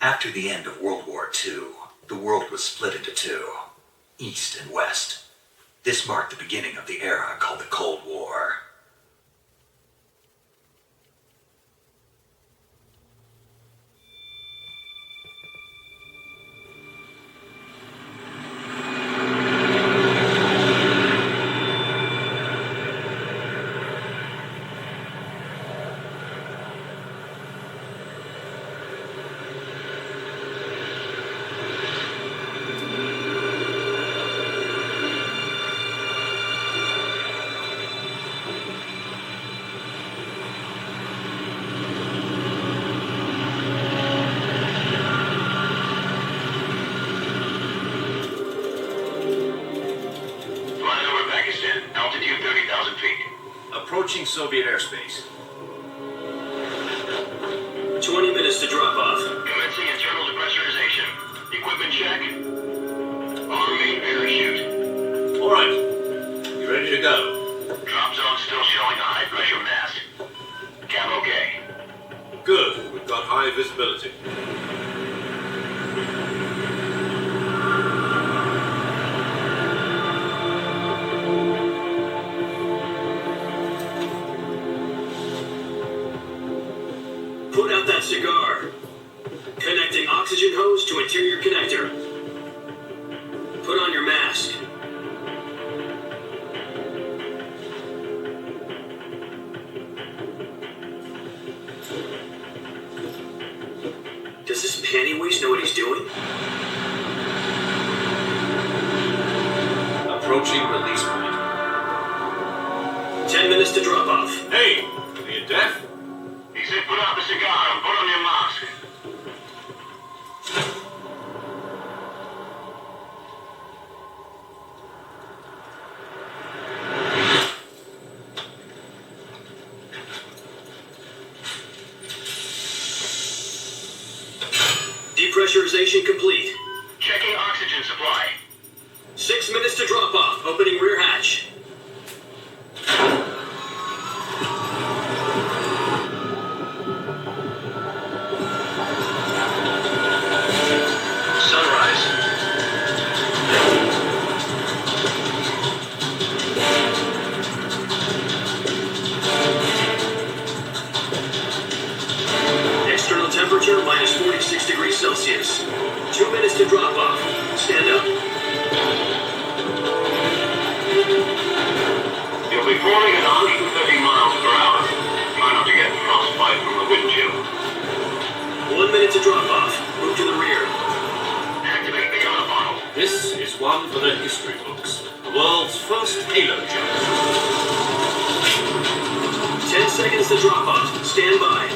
After the end of World War II, the world was split into two, East and West. This marked the beginning of the era called the Cold War. Approaching Soviet airspace. 20 minutes to drop off. Commencing internal depressurization. Equipment check. On main parachute. All right. You ready to go? Drop zone still showing a high pressure mast. Cam okay. Good. We've got high visibility. Put out that cigar. Connecting oxygen hose to interior connector. Put on your mask. Does this panty waste know what he's doing? Approaching release point. 10 minutes to drop off. Hey, are you deaf? He said put out the cigar and put on your mask. Depressurization complete. Checking oxygen supply. 6 minutes to drop off. Opening rear hatch. Sunrise. External temperature minus 46 degrees Celsius. 2 minutes to drop off. Stand up. You'll be falling at 130 miles per hour. Try not to get frostbite from the wind chill. 1 minute to drop off. Move to the rear. Activate the gun funnel. This is one for the history books. The world's first halo jump. 10 seconds to drop off. Stand by.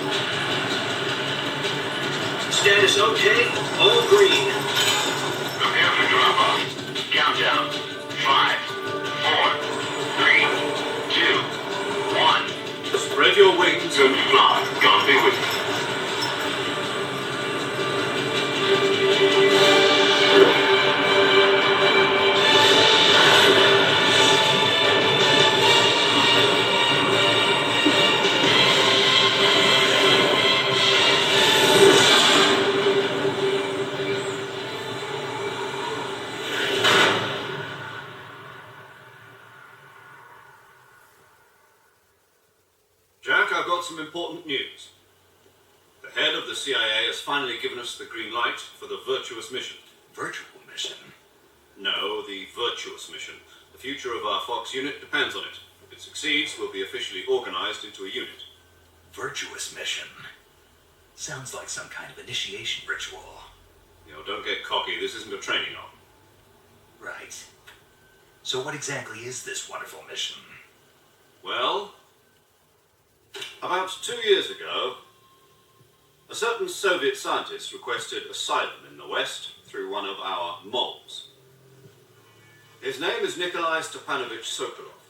Status okay. All green. Prepare for drop off. Countdown. 5, 4, 3, 2, 1. Spread your wings Good fly. God be with you. Jack, I've got some important news. The head of the CIA has finally given us the green light for the virtuous mission. Virtual mission? No, the virtuous mission. The future of our Fox unit depends on it. If it succeeds, we'll be officially organized into a unit. Virtuous mission? Sounds like some kind of initiation ritual. Don't get cocky. This isn't a training op. Right. So what exactly is this wonderful mission? Well, about 2 years ago, a certain Soviet scientist requested asylum in the West through one of our moles. His name is Nikolai Stepanovich Sokolov.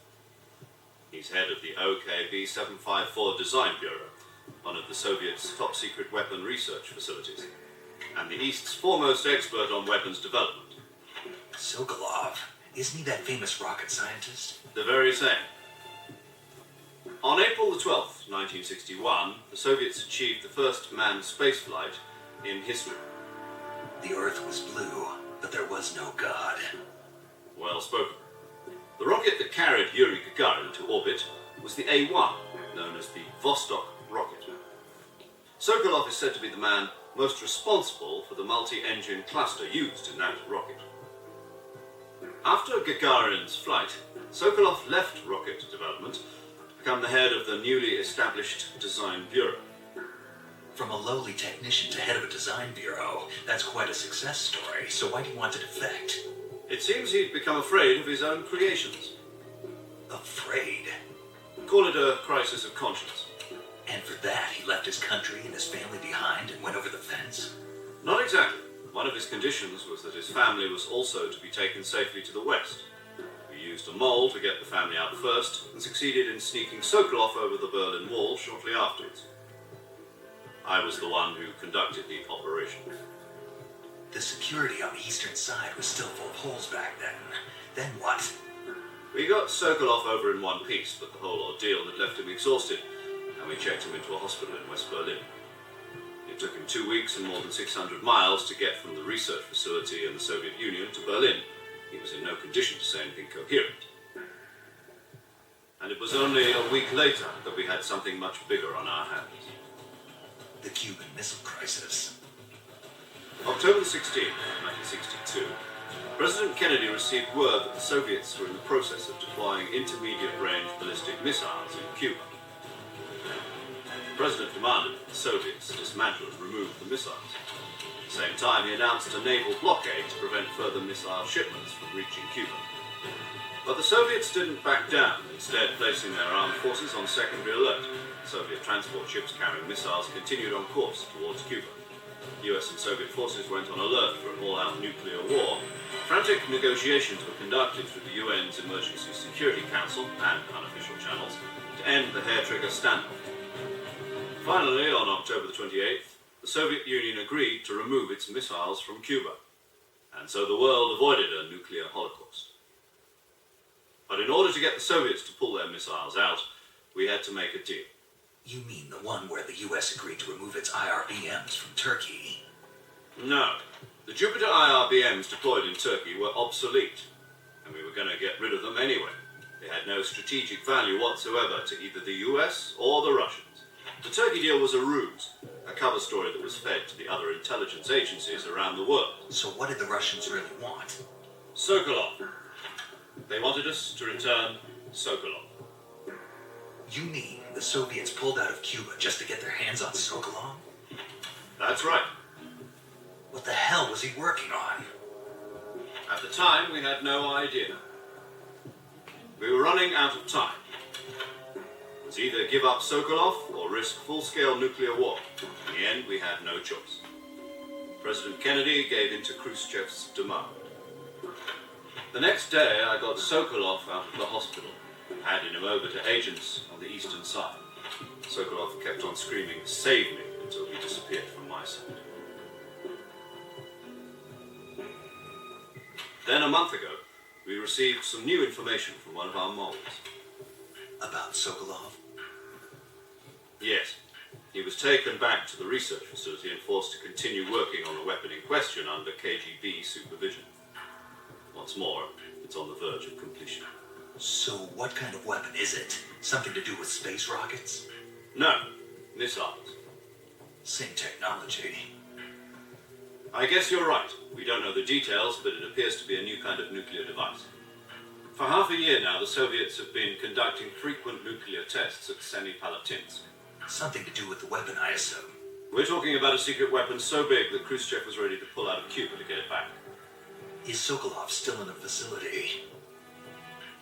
He's head of the OKB 754 Design Bureau, one of the Soviets' top-secret weapon research facilities, and the East's foremost expert on weapons development. Sokolov? Isn't he that famous rocket scientist? The very same. On April the 12th, 1961, the Soviets achieved the first manned spaceflight in history. The Earth was blue, but there was no God. Well spoken. The rocket that carried Yuri Gagarin to orbit was the A-1, known as the Vostok rocket. Sokolov is said to be the man most responsible for the multi-engine cluster used in that rocket. After Gagarin's flight, Sokolov left rocket development to become the head of the newly established design bureau. From a lowly technician to head of a design bureau, that's quite a success story, so why do you want to defect? It seems he'd become afraid of his own creations. Afraid? Call it a crisis of conscience. And for that, he left his country and his family behind and went over the fence? Not exactly. One of his conditions was that his family was also to be taken safely to the west. We used a mole to get the family out first, and succeeded in sneaking Sokolov over the Berlin Wall shortly afterwards. I was the one who conducted the operation. The security on the eastern side was still full of holes back then. Then what? We got Sokolov over in one piece, but the whole ordeal had left him exhausted, and we checked him into a hospital in West Berlin. It took him 2 weeks and more than 600 miles to get from the research facility in the Soviet Union to Berlin. He was in no condition to say anything coherent. And it was only a week later that we had something much bigger on our hands. The Cuban Missile Crisis. October 16, 1962, President Kennedy received word that the Soviets were in the process of deploying intermediate-range ballistic missiles in Cuba. The President demanded that the Soviets dismantle and remove the missiles. At the same time, he announced a naval blockade to prevent further missile shipments from reaching Cuba. But the Soviets didn't back down, instead placing their armed forces on secondary alert. Soviet transport ships carrying missiles continued on course towards Cuba. US and Soviet forces went on alert for an all-out nuclear war. Frantic negotiations were conducted through the UN's Emergency Security Council and unofficial channels to end the hair-trigger standoff. Finally, on October the 28th, the Soviet Union agreed to remove its missiles from Cuba, and so the world avoided a nuclear holocaust. But in order to get the Soviets to pull their missiles out, we had to make a deal. You mean the one where the US agreed to remove its IRBMs from Turkey? No. The Jupiter IRBMs deployed in Turkey were obsolete, and we were going to get rid of them anyway. They had no strategic value whatsoever to either the US or the Russians. The Turkey deal was a ruse, a cover story that was fed to the other intelligence agencies around the world. So what did the Russians really want? Sokolov. They wanted us to return Sokolov. You mean the Soviets pulled out of Cuba just to get their hands on Sokolov? That's right. What the hell was he working on? At the time, we had no idea. We were running out of time. It was either give up Sokolov or risk full-scale nuclear war. In the end, we had no choice. President Kennedy gave in to Khrushchev's demand. The next day, I got Sokolov out of the hospital, handing him over to agents on the eastern side. Sokolov kept on screaming, "Save me," until he disappeared from my sight. Then a month ago, we received some new information from one of our moles. About Sokolov? Yes. He was taken back to the research facility and forced to continue working on the weapon in question under KGB supervision. Once more, it's on the verge of completion. So what kind of weapon is it? Something to do with space rockets? No, missiles. Same technology. I guess you're right. We don't know the details, but it appears to be a new kind of nuclear device. For half a year now, the Soviets have been conducting frequent nuclear tests at Semipalatinsk. Something to do with the weapon, I assume. We're talking about a secret weapon so big that Khrushchev was ready to pull out of Cuba to get it back. Is Sokolov still in the facility?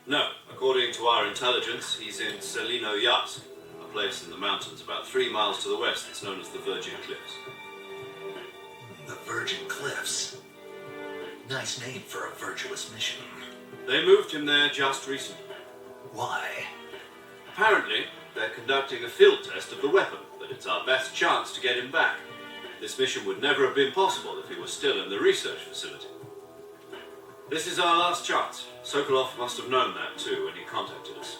No, according to our intelligence, he's in Selinoyarsk, a place in the mountains about 3 miles to the west that's known as the Virgin Cliffs. The Virgin Cliffs. Nice name for a virtuous mission. They moved him there just recently. Why? Apparently, they're conducting a field test of the weapon, but it's our best chance to get him back. This mission would never have been possible if he was still in the research facility. This is our last chance. Sokolov must have known that too when he contacted us.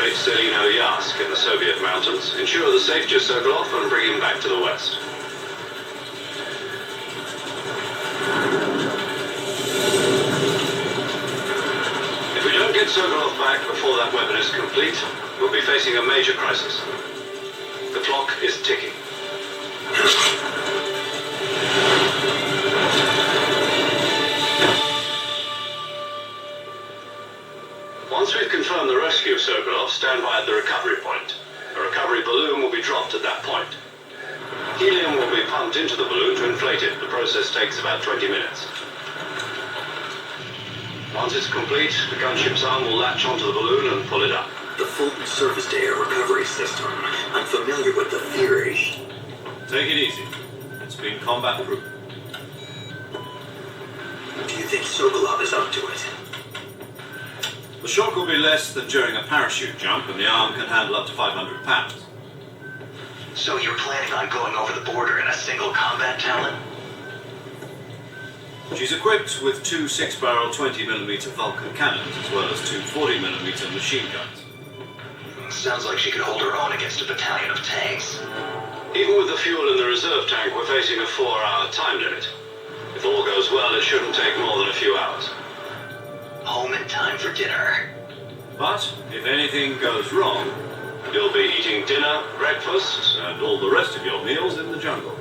locate Selino Yask in the Soviet mountains, ensure the safety of Sokolov, and bring him back to the west. If we don't get Sokolov back before that weapon is complete, we'll be facing a major crisis. The clock is ticking. Once we've confirmed the rescue of Sokolov, stand by at the recovery point. A recovery balloon will be dropped at that point. Helium will be pumped into the balloon to inflate it. The process takes about 20 minutes. Once it's complete, the gunship's arm will latch onto the balloon and pull it up. The full surface-to-air recovery system. I'm familiar with the theory. Take it easy. It's been combat-proof. Do you think Sokolov is up to it? The shock will be less than during a parachute jump, and the arm can handle up to 500 pounds. So you're planning on going over the border in a single combat Talon? She's equipped with two 6-barrel 20mm Vulcan cannons, as well as two 40mm machine guns. Sounds like she could hold her own against a battalion of tanks. Even with the fuel in the reserve tank, we're facing a 4-hour time limit. If all goes well, it shouldn't take more than a few hours. Home in time for dinner. But if anything goes wrong, you'll be eating dinner, breakfast, and all the rest of your meals in the jungle.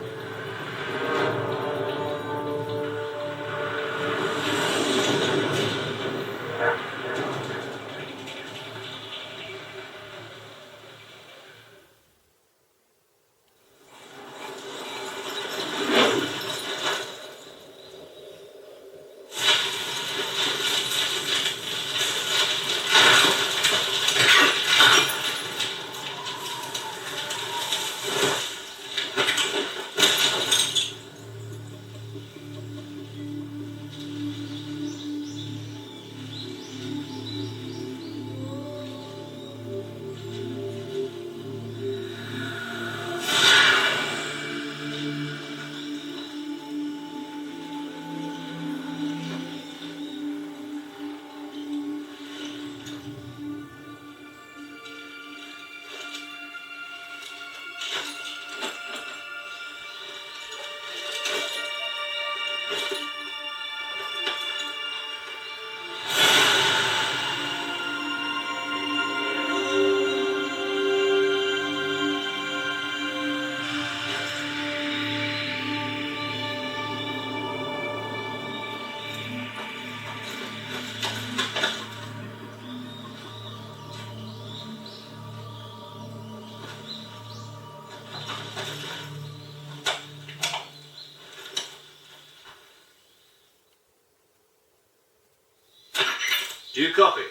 Do you copy?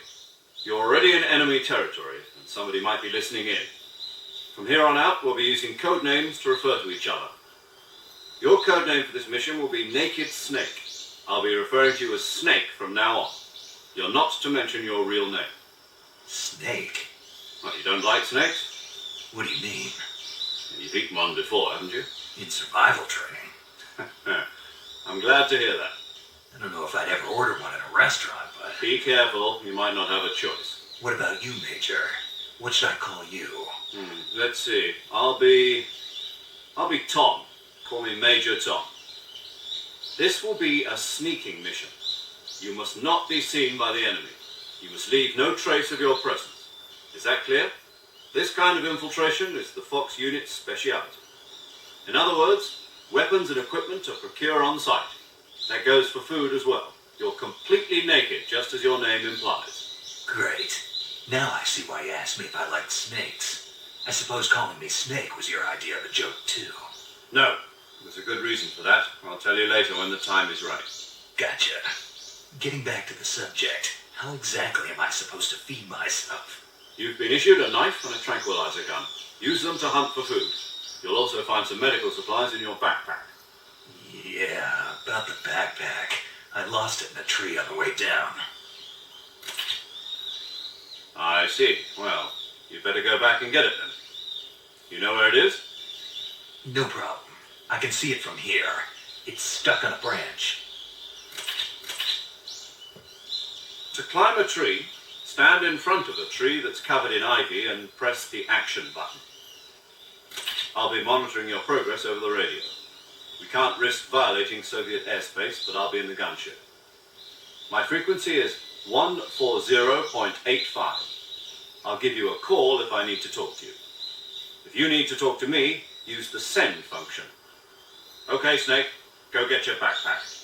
You're already in enemy territory, and somebody might be listening in. From here on out, we'll be using code names to refer to each other. Your code name for this mission will be Naked Snake. I'll be referring to you as Snake from now on. You're not to mention your real name. Snake? What, you don't like snakes? What do you mean? You've eaten one before, haven't you? In survival training. I'm glad to hear that. I don't know if I'd ever order one at a restaurant, but... Be careful, you might not have a choice. What about you, Major? What should I call you? Let's see. I'll be Tom. Call me Major Tom. This will be a sneaking mission. You must not be seen by the enemy. You must leave no trace of your presence. Is that clear? This kind of infiltration is the Fox unit's speciality. In other words, weapons and equipment are procured on site. That goes for food as well. You're completely naked, just as your name implies. Great. Now I see why you asked me if I liked snakes. I suppose calling me Snake was your idea of a joke, too. No, there's a good reason for that. I'll tell you later when the time is right. Gotcha. Getting back to the subject, how exactly am I supposed to feed myself? You've been issued a knife and a tranquilizer gun. Use them to hunt for food. You'll also find some medical supplies in your backpack. Yeah, about the backpack. I lost it in a tree on the way down. I see. Well, you'd better go back and get it then. You know where it is? No problem. I can see it from here. It's stuck on a branch. To climb a tree, Stand in front of a tree that's covered in ivy and press the action button. I'll be monitoring your progress over the radio. We can't risk violating Soviet airspace, but I'll be in the gunship. My frequency is 140.85. I'll give you a call if I need to talk to you. If you need to talk to me, use the send function. Okay, Snake, go get your backpack.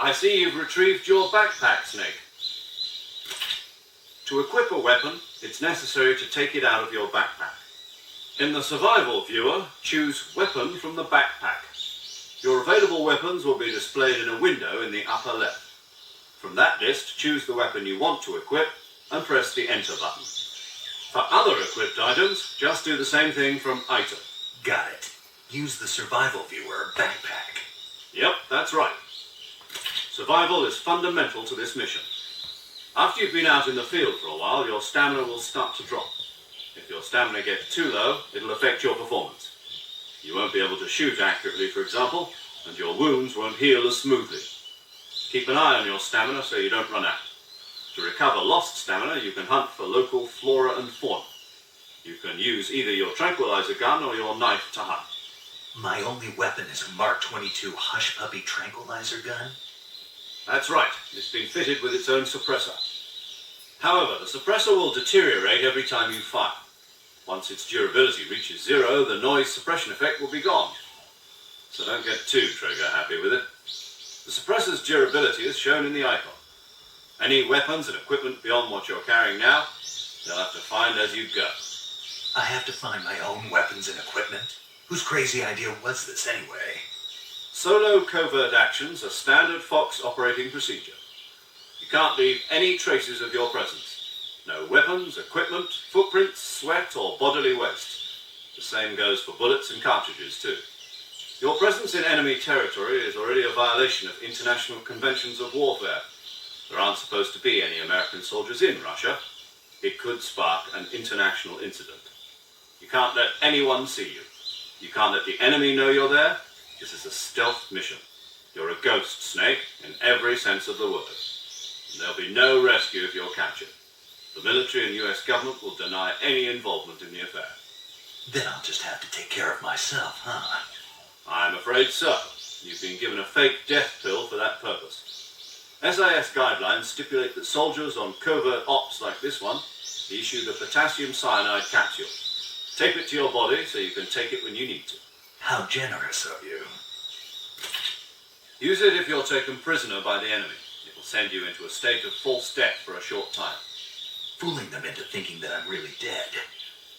I see you've retrieved your backpack, Snake. To equip a weapon, it's necessary to take it out of your backpack. In the survival viewer, choose Weapon from the backpack. Your available weapons will be displayed in a window in the upper left. From that list, choose the weapon you want to equip and press the Enter button. For other equipped items, just do the same thing from Item. Got it. Use the survival viewer backpack. Yep, that's right. Survival is fundamental to this mission. After you've been out in the field for a while, your stamina will start to drop. If your stamina gets too low, it'll affect your performance. You won't be able to shoot accurately, for example, and your wounds won't heal as smoothly. Keep an eye on your stamina so you don't run out. To recover lost stamina, you can hunt for local flora and fauna. You can use either your tranquilizer gun or your knife to hunt. My only weapon is a Mark 22 Hush Puppy tranquilizer gun? That's right, it's been fitted with its own suppressor. However, the suppressor will deteriorate every time you fire. Once its durability reaches 0, the noise suppression effect will be gone. So don't get too trigger happy with it. The suppressor's durability is shown in the icon. Any weapons and equipment beyond what you're carrying now, you'll have to find as you go. I have to find my own weapons and equipment? Whose crazy idea was this anyway? Solo covert actions are standard Fox operating procedure. You can't leave any traces of your presence. No weapons, equipment, footprints, sweat, or bodily waste. The same goes for bullets and cartridges, too. Your presence in enemy territory is already a violation of international conventions of warfare. There aren't supposed to be any American soldiers in Russia. It could spark an international incident. You can't let anyone see you. You can't let the enemy know you're there. This is a stealth mission. You're a ghost, Snake, in every sense of the word. And there'll be no rescue if you're captured. The military and US government will deny any involvement in the affair. Then I'll just have to take care of myself, huh? I'm afraid so. You've been given a fake death pill for that purpose. SIS guidelines stipulate that soldiers on covert ops like this one be issued a potassium cyanide capsule. Tape it to your body so you can take it when you need to. How generous of you. Use it if you're taken prisoner by the enemy. It will send you into a state of false death for a short time. Fooling them into thinking that I'm really dead.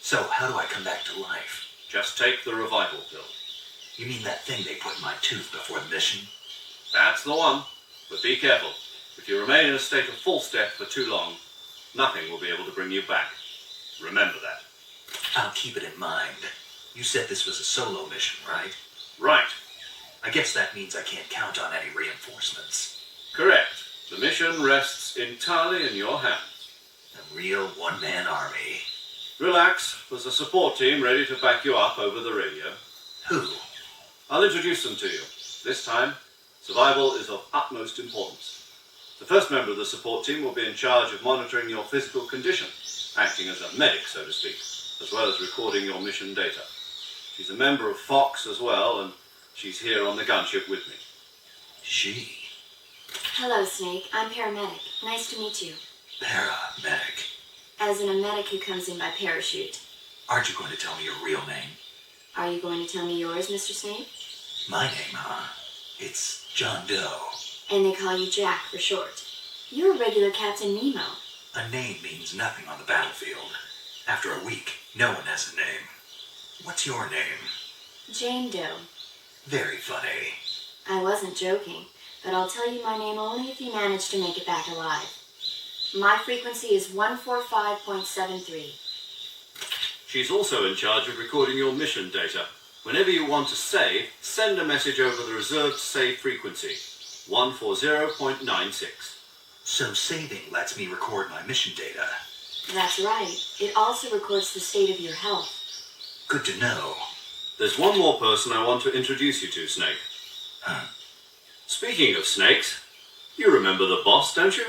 So how do I come back to life? Just take the revival pill. You mean that thing they put in my tooth before the mission? That's the one. But be careful. If you remain in a state of false death for too long, nothing will be able to bring you back. Remember that. I'll keep it in mind. You said this was a solo mission, right? Right. I guess that means I can't count on any reinforcements. Correct. The mission rests entirely in your hands. A real one-man army. Relax. There's a support team ready to back you up over the radio. Who? I'll introduce them to you. This time, survival is of utmost importance. The first member of the support team will be in charge of monitoring your physical condition, acting as a medic, so to speak, as well as recording your mission data. She's a member of Fox as well, and she's here on the gunship with me. She? Hello, Snake. I'm paramedic. Nice to meet you. Paramedic. As in a medic who comes in by parachute. Aren't you going to tell me your real name? Are you going to tell me yours, Mr. Snake? My name, huh? It's John Doe. And they call you Jack for short. You're a regular Captain Nemo. A name means nothing on the battlefield. After a week, no one has a name. What's your name? Jane Doe. Very funny. I wasn't joking, but I'll tell you my name only if you manage to make it back alive. My frequency is 145.73. She's also in charge of recording your mission data. Whenever you want to save, send a message over the reserved save frequency, 140.96. So saving lets me record my mission data. That's right. It also records the state of your health. Good to know. There's one more person I want to introduce you to, Snake. Huh? Speaking of snakes, you remember the boss, don't you?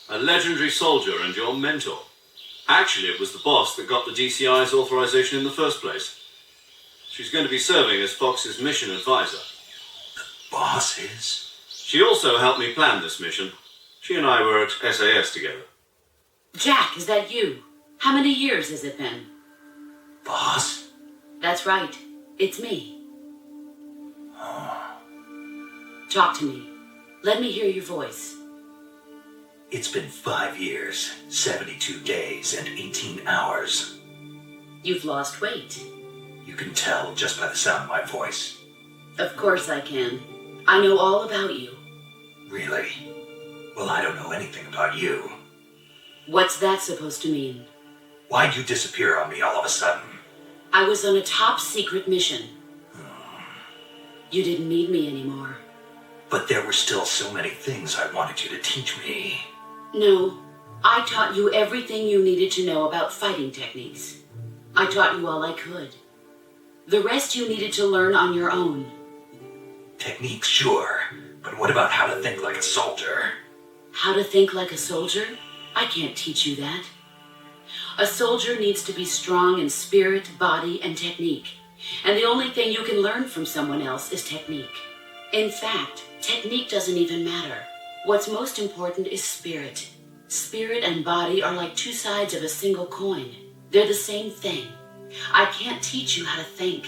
A legendary soldier and your mentor. Actually, it was the boss that got the DCI's authorization in the first place. She's going to be serving as Fox's mission advisor. The boss is? She also helped me plan this mission. She and I were at SAS together. Jack, is that you? How many years has it been? Boss? That's right. It's me. Oh. Talk to me. Let me hear your voice. It's been 5 years, 72 days, and 18 hours. You've lost weight. You can tell just by the sound of my voice. Of course I can. I know all about you. Really? Well, I don't know anything about you. What's that supposed to mean? Why'd you disappear on me all of a sudden? I was on a top secret mission. You didn't need me anymore. But there were still so many things I wanted you to teach me. No, I taught you everything you needed to know about fighting techniques. I taught you all I could. The rest you needed to learn on your own. Techniques, sure. But what about how to think like a soldier? How to think like a soldier? I can't teach you that. A soldier needs to be strong in spirit, body, and technique. And the only thing you can learn from someone else is technique. In fact, technique doesn't even matter. What's most important is spirit. Spirit and body are like two sides of a single coin. They're the same thing. I can't teach you how to think.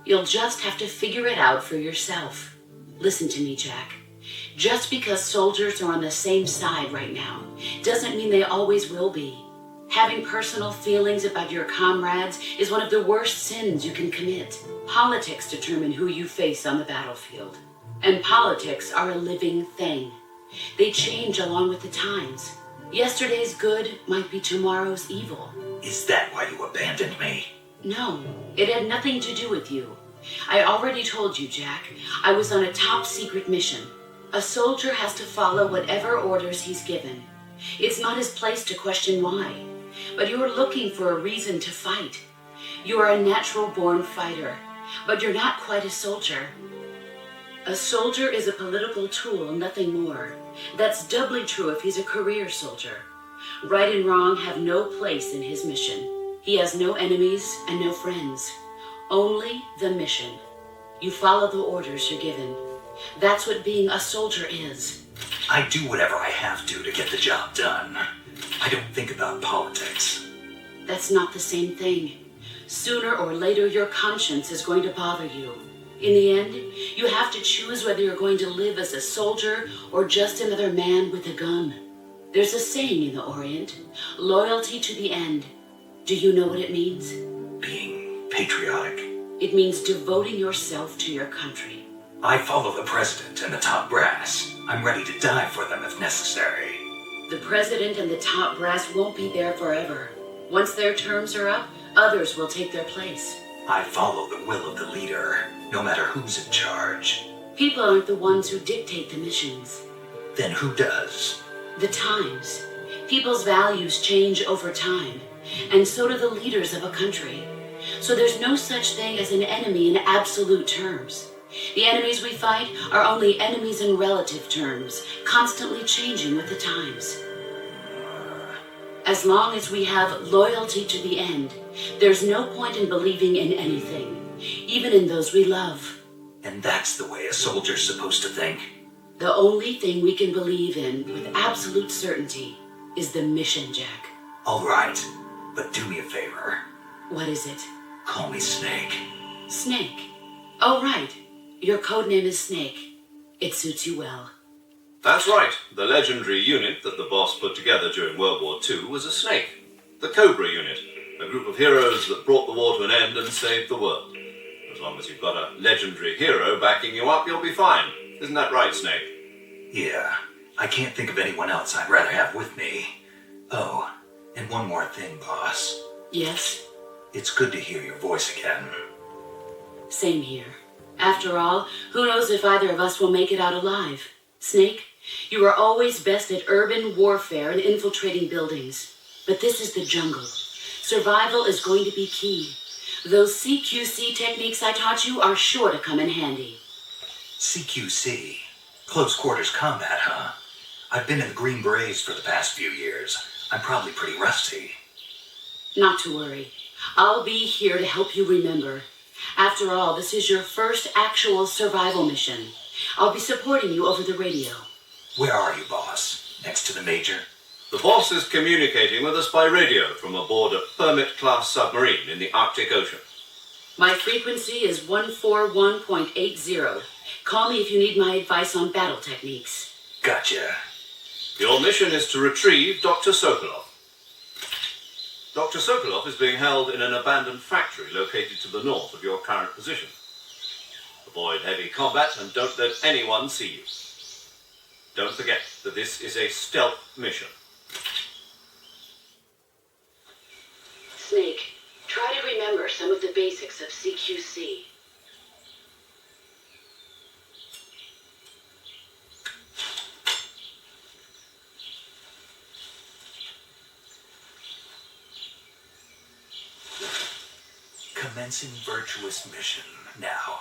You'll just have to figure it out for yourself. Listen to me, Jack. Just because soldiers are on the same side right now doesn't mean they always will be. Having personal feelings about your comrades is one of the worst sins you can commit. Politics determine who you face on the battlefield. And politics are a living thing. They change along with the times. Yesterday's good might be tomorrow's evil. Is that why you abandoned me? No, it had nothing to do with you. I already told you, Jack. I was on a top secret mission. A soldier has to follow whatever orders he's given. It's not his place to question why. But you're looking for a reason to fight. You are a natural-born fighter, but you're not quite a soldier. A soldier is a political tool, nothing more. That's doubly true if he's a career soldier. Right and wrong have no place in his mission. He has no enemies and no friends. Only the mission. You follow the orders you're given. That's what being a soldier is. I do whatever I have to get the job done. I don't think about politics. That's not the same thing. Sooner or later, your conscience is going to bother you. In the end, you have to choose whether you're going to live as a soldier or just another man with a gun. There's a saying in the Orient, loyalty to the end. Do you know what it means? Being patriotic. It means devoting yourself to your country. I follow the president and the top brass. I'm ready to die for them if necessary. The president and the top brass won't be there forever. Once their terms are up, others will take their place. I follow the will of the leader, no matter who's in charge. People aren't the ones who dictate the missions. Then who does? The times. People's values change over time, and so do the leaders of a country. So there's no such thing as an enemy in absolute terms. The enemies we fight are only enemies in relative terms, constantly changing with the times. As long as we have loyalty to the end, there's no point in believing in anything, even in those we love. And that's the way a soldier's supposed to think? The only thing we can believe in with absolute certainty is the mission, Jack. All right, but do me a favor. What is it? Call me Snake. Snake. Oh, right. Your codename is Snake. It suits you well. That's right. The legendary unit that the boss put together during World War II was a snake. The Cobra unit. A group of heroes that brought the war to an end and saved the world. As long as you've got a legendary hero backing you up, you'll be fine. Isn't that right, Snake? Yeah, I can't think of anyone else I'd rather have with me. Oh, and one more thing, boss. Yes? It's good to hear your voice again. Same here. After all, who knows if either of us will make it out alive? Snake, you are always best at urban warfare and infiltrating buildings. But this is the jungle. Survival is going to be key. Those CQC techniques I taught you are sure to come in handy. CQC? Close quarters combat, huh? I've been in the Green Berets for the past few years. I'm probably pretty rusty. Not to worry. I'll be here to help you remember. After all, this is your first actual survival mission. I'll be supporting you over the radio. Where are you, boss? Next to the Major? The boss is communicating with us by radio from aboard a Permit-class submarine in the Arctic Ocean. My frequency is 141.80. Call me if you need my advice on battle techniques. Gotcha. Your mission is to retrieve Dr. Sokolov. Dr. Sokolov is being held in an abandoned factory located to the north of your current position. Avoid heavy combat and don't let anyone see you. Don't forget that this is a stealth mission. Snake, try to remember some of the basics of CQC. Commencing virtuous mission now.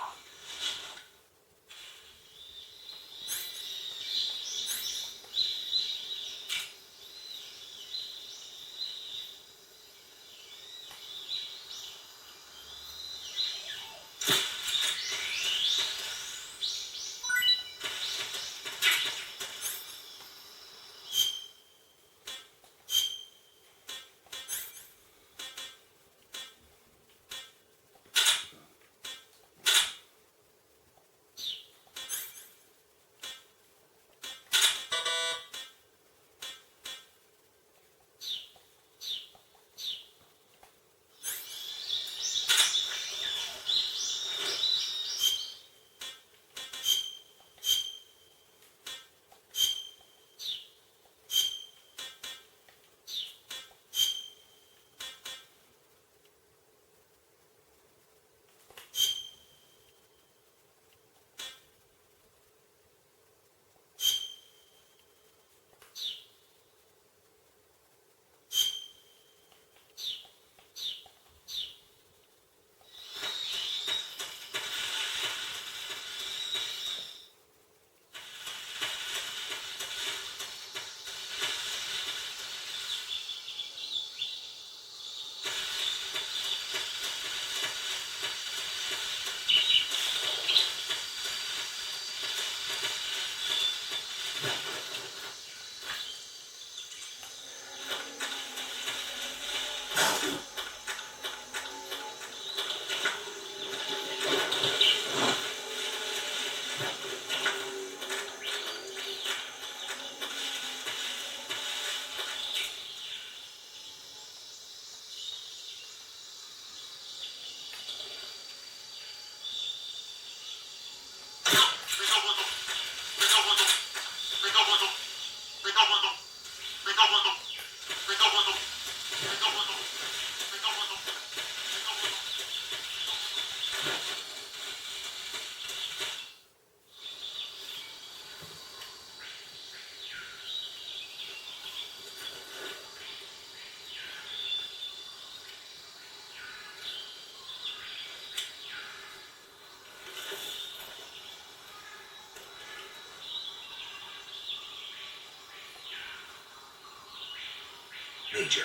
Major,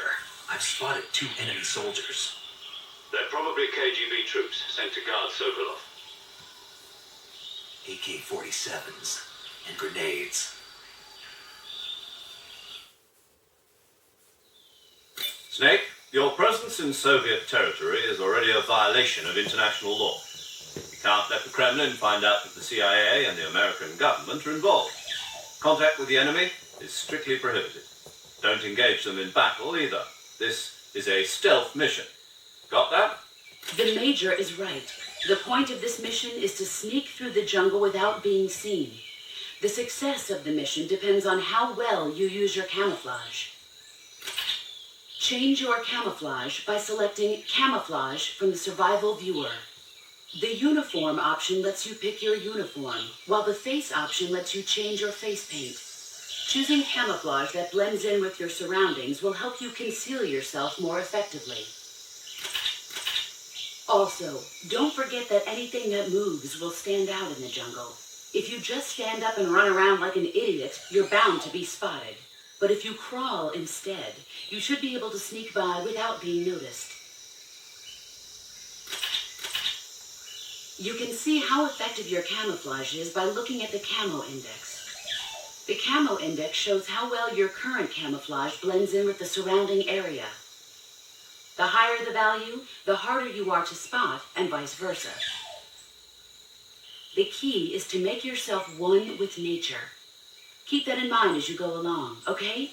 I've spotted 2 enemy soldiers. They're probably KGB troops sent to guard Sokolov. AK-47s. and grenades. Snake, your presence in Soviet territory is already a violation of international law. You can't let the Kremlin find out that the CIA and the American government are involved. Contact with the enemy is strictly prohibited. Don't engage them in battle either. This is a stealth mission. Got that? The Major is right. The point of this mission is to sneak through the jungle without being seen. The success of the mission depends on how well you use your camouflage. Change your camouflage by selecting Camouflage from the Survival Viewer. The Uniform option lets you pick your uniform, while the Face option lets you change your face paint. Choosing camouflage that blends in with your surroundings will help you conceal yourself more effectively. Also, don't forget that anything that moves will stand out in the jungle. If you just stand up and run around like an idiot, you're bound to be spotted. But if you crawl instead, you should be able to sneak by without being noticed. You can see how effective your camouflage is by looking at the Camo Index. The Camo Index shows how well your current camouflage blends in with the surrounding area. The higher the value, the harder you are to spot, and vice versa. The key is to make yourself one with nature. Keep that in mind as you go along, okay?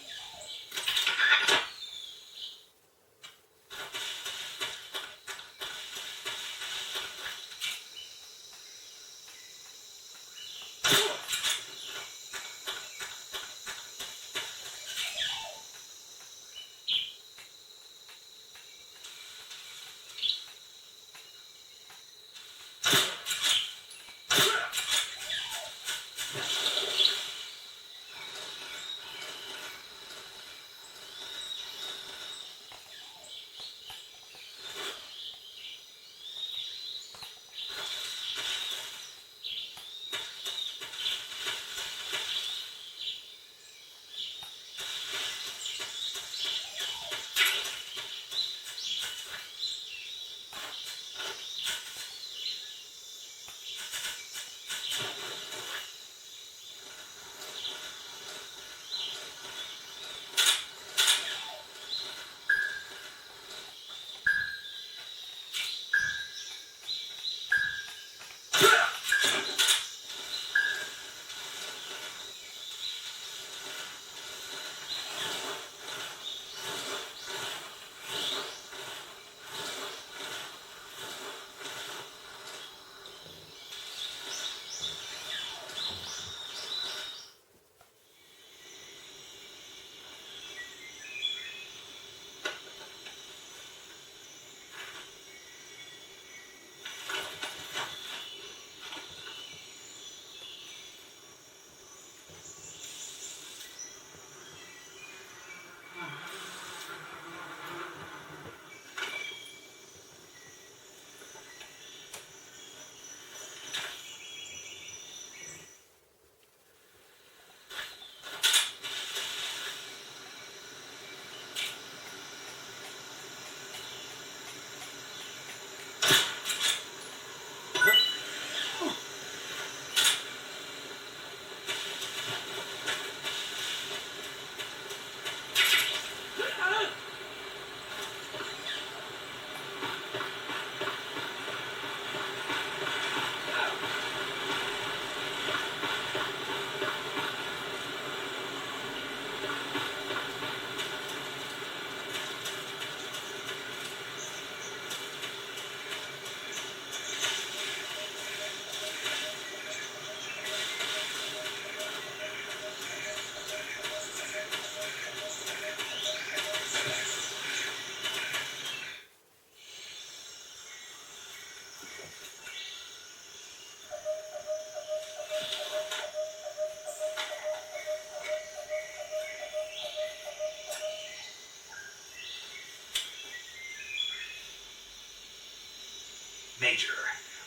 Major,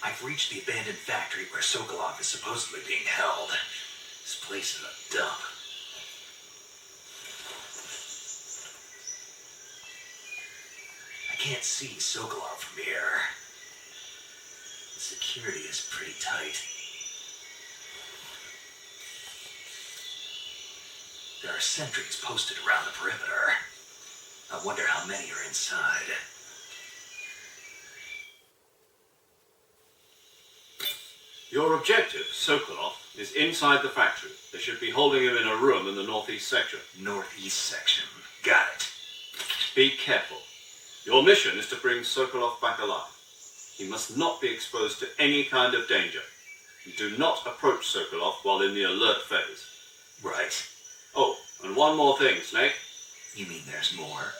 I've reached the abandoned factory where Sokolov is supposedly being held. This place is a dump. I can't see Sokolov from here. The security is pretty tight. There are sentries posted around the perimeter. I wonder how many are inside. Your objective, Sokolov, is inside the factory. They should be holding him in a room in the northeast section. Northeast section. Got it. Be careful. Your mission is to bring Sokolov back alive. He must not be exposed to any kind of danger. You do not approach Sokolov while in the alert phase. Right. Oh, and one more thing, Snake. You mean there's more?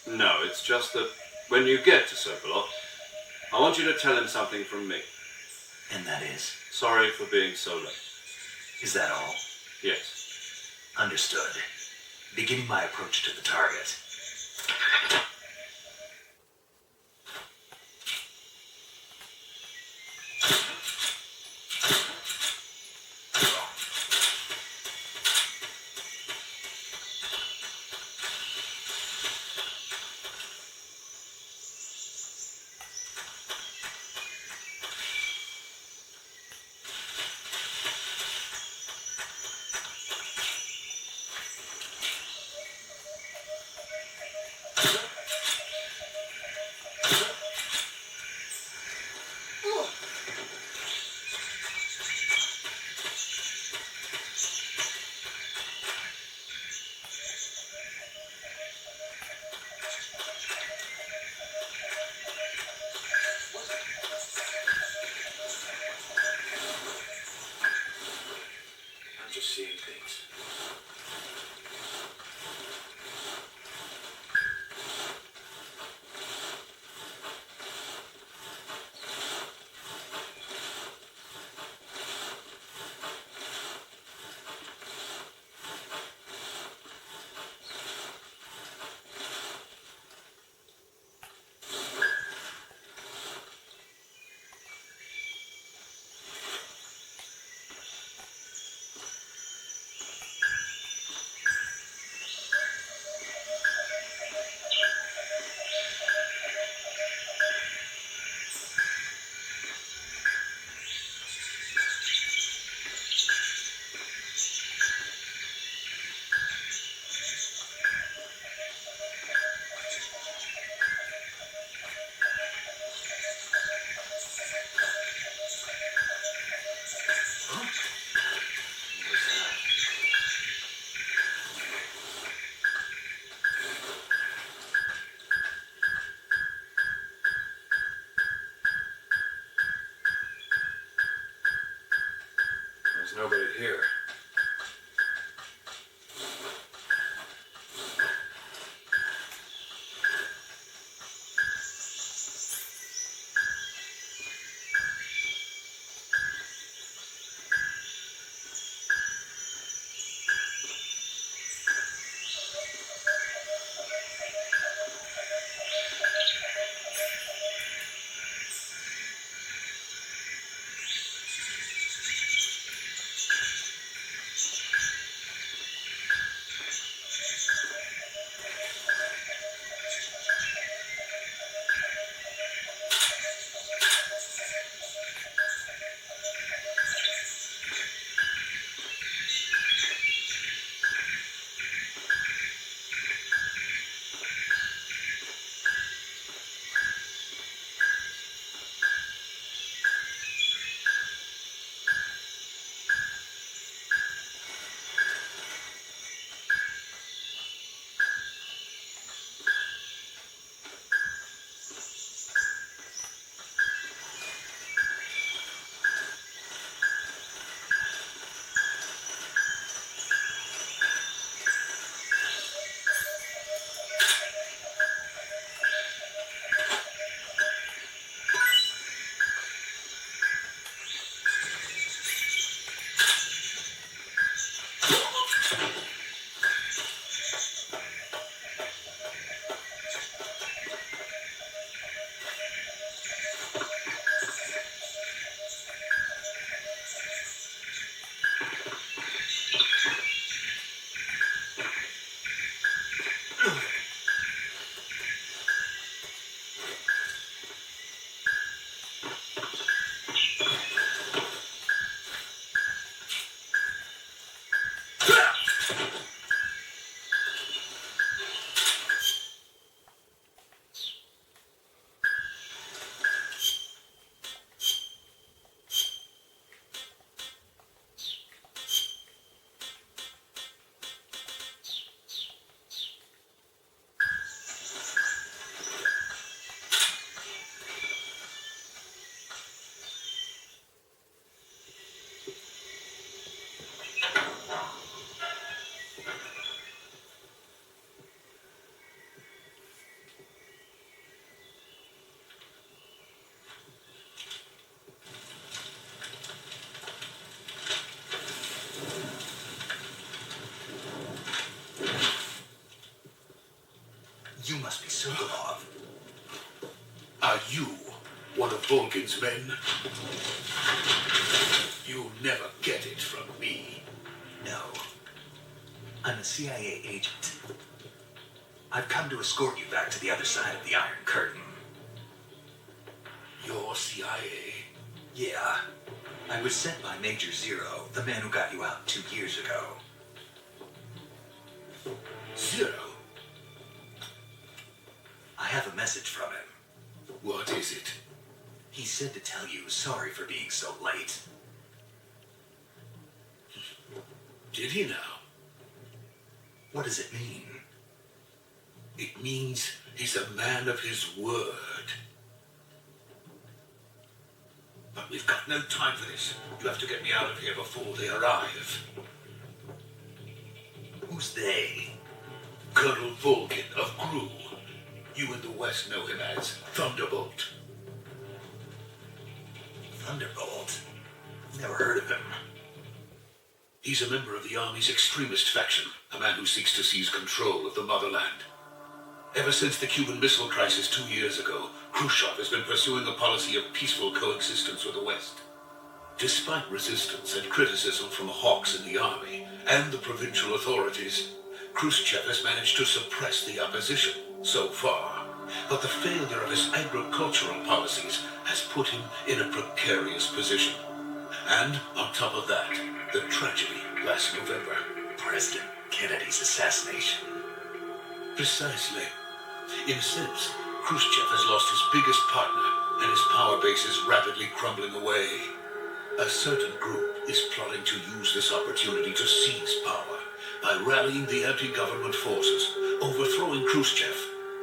No, it's just that when you get to Sokolov, I want you to tell him something from me. And that is? Sorry for being so late. Is that all? Yes. Understood. Beginning my approach to the target. Seeing things. There's nobody here. Are you one of Vulcan's men? You'll never get it from me. No. I'm a CIA agent. I've come to escort you back to the other side of the Iron Curtain. You're CIA? Yeah. I was sent by Major Zero, the man who got you out 2 years ago. Zero? I have a message from him. What is it? He said to tell you sorry for being so late. Did he now? What does it mean? It means he's a man of his word. But we've got no time for this. You have to get me out of here before they arrive. Who's they? Colonel Vulcan of Gru. You in the West know him as Thunderbolt. Thunderbolt? Never heard of him. He's a member of the Army's extremist faction, a man who seeks to seize control of the motherland. Ever since the Cuban Missile Crisis 2 years ago, Khrushchev has been pursuing a policy of peaceful coexistence with the West. Despite resistance and criticism from hawks in the Army and the provincial authorities, Khrushchev has managed to suppress the opposition so far. But the failure of his agricultural policies has put him in a precarious position. And on top of that, the tragedy last November. President Kennedy's assassination. Precisely. In a sense, Khrushchev has lost his biggest partner, and his power base is rapidly crumbling away. A certain group is plotting to use this opportunity to seize power by rallying the anti-government forces, overthrowing Khrushchev,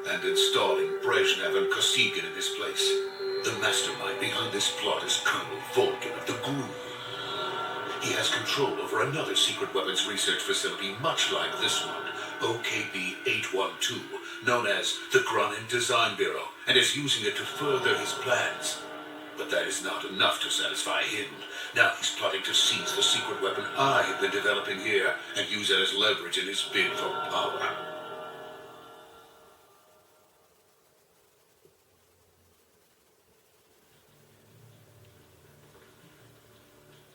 and installing Brezhnev and Kosygin in his place. The mastermind behind this plot is Colonel Vulcan of the Gru. He has control over another secret weapons research facility much like this one, OKB-812, known as the Grunin Design Bureau, and is using it to further his plans. But that is not enough to satisfy him. Now he's plotting to seize the secret weapon I have been developing here and use it as leverage in his bid for power.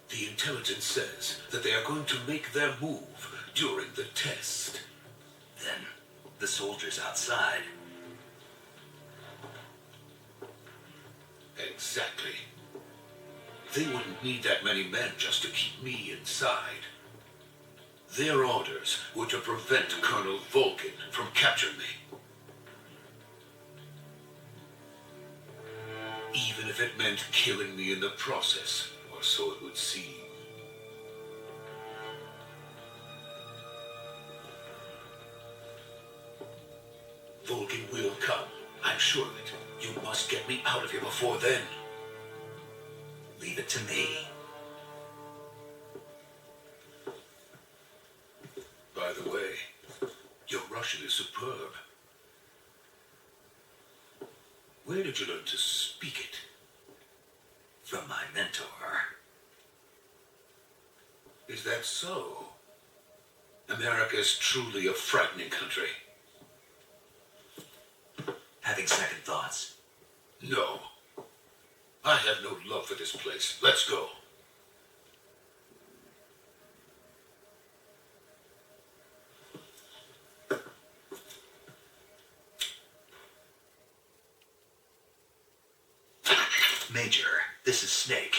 The intelligence says that they are going to make their move during the test. Then, the soldiers outside. Exactly. They wouldn't need that many men just to keep me inside. Their orders were to prevent Colonel Vulcan from capturing me. Even if it meant killing me in the process, or so it would seem. Vulcan will come. I'm sure of it. You must get me out of here before then. Leave it to me. By the way, your Russian is superb. Where did you learn to speak it? From my mentor. Is that so? America is truly a frightening country. Having second thoughts? No. I have no love for this place. Let's go. Major, this is Snake.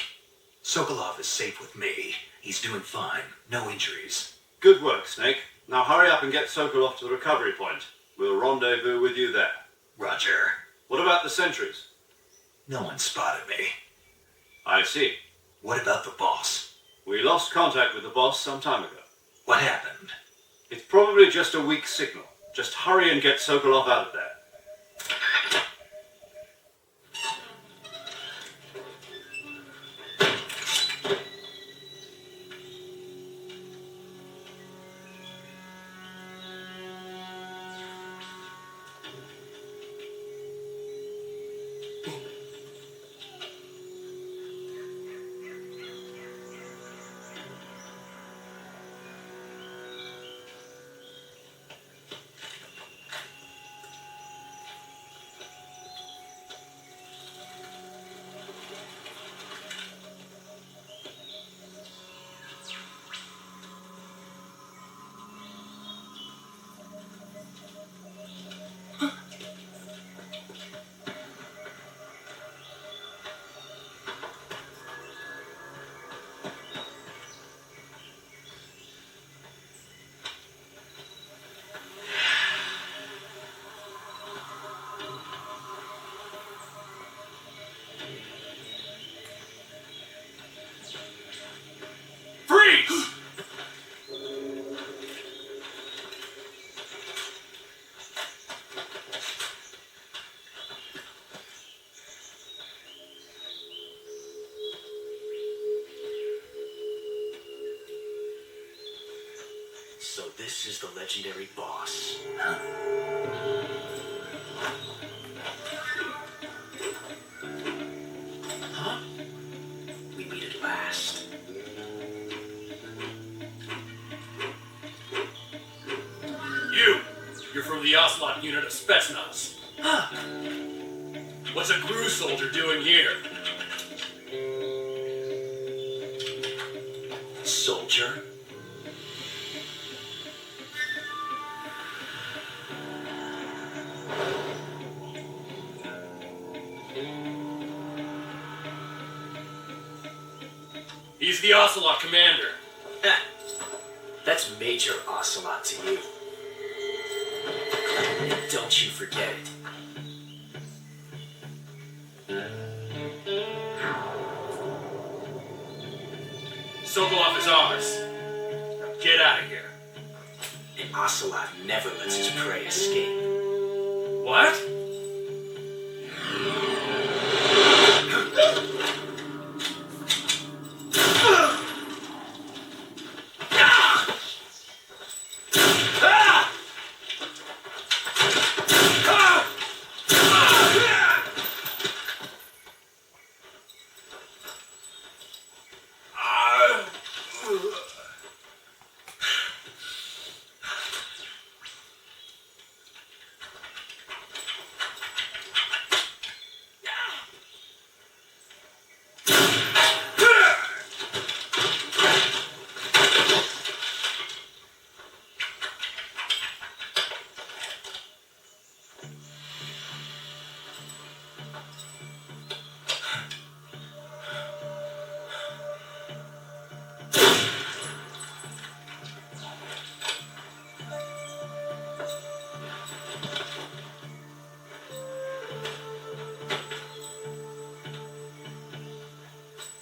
Sokolov is safe with me. He's doing fine. No injuries. Good work, Snake. Now hurry up and get Sokolov to the recovery point. We'll rendezvous with you there. Roger. What about the sentries? No one spotted me. I see. What about the boss? We lost contact with the boss some time ago. What happened? It's probably just a weak signal. Just hurry and get Sokolov out of there. this is the legendary boss. Huh? We meet at last. You're from the Ocelot unit of Spetsnaz. Huh. What's a GRU soldier doing here? Soldier? He's the Ocelot commander. Heh. That's Major Ocelot to you. And don't you forget it. Sokolov is ours. Now get out of here. And Ocelot never lets his prey escape. What?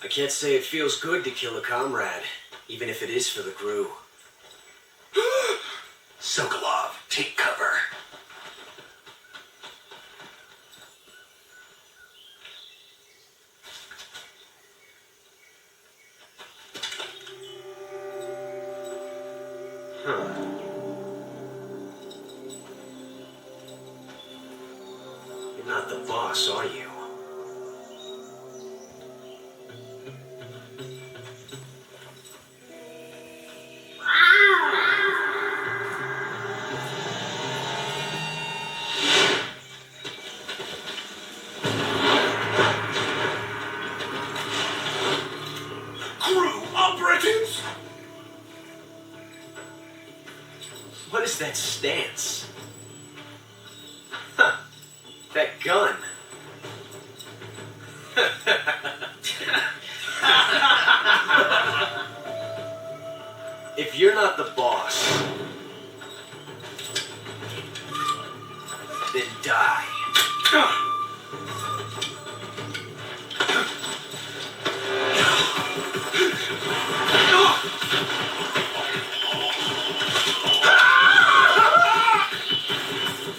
I can't say it feels good to kill a comrade, even if it is for the GRU. Sokolov, take cover. You're not the boss, are you? What is that stance? Huh. That gun. If you're not the boss, then die.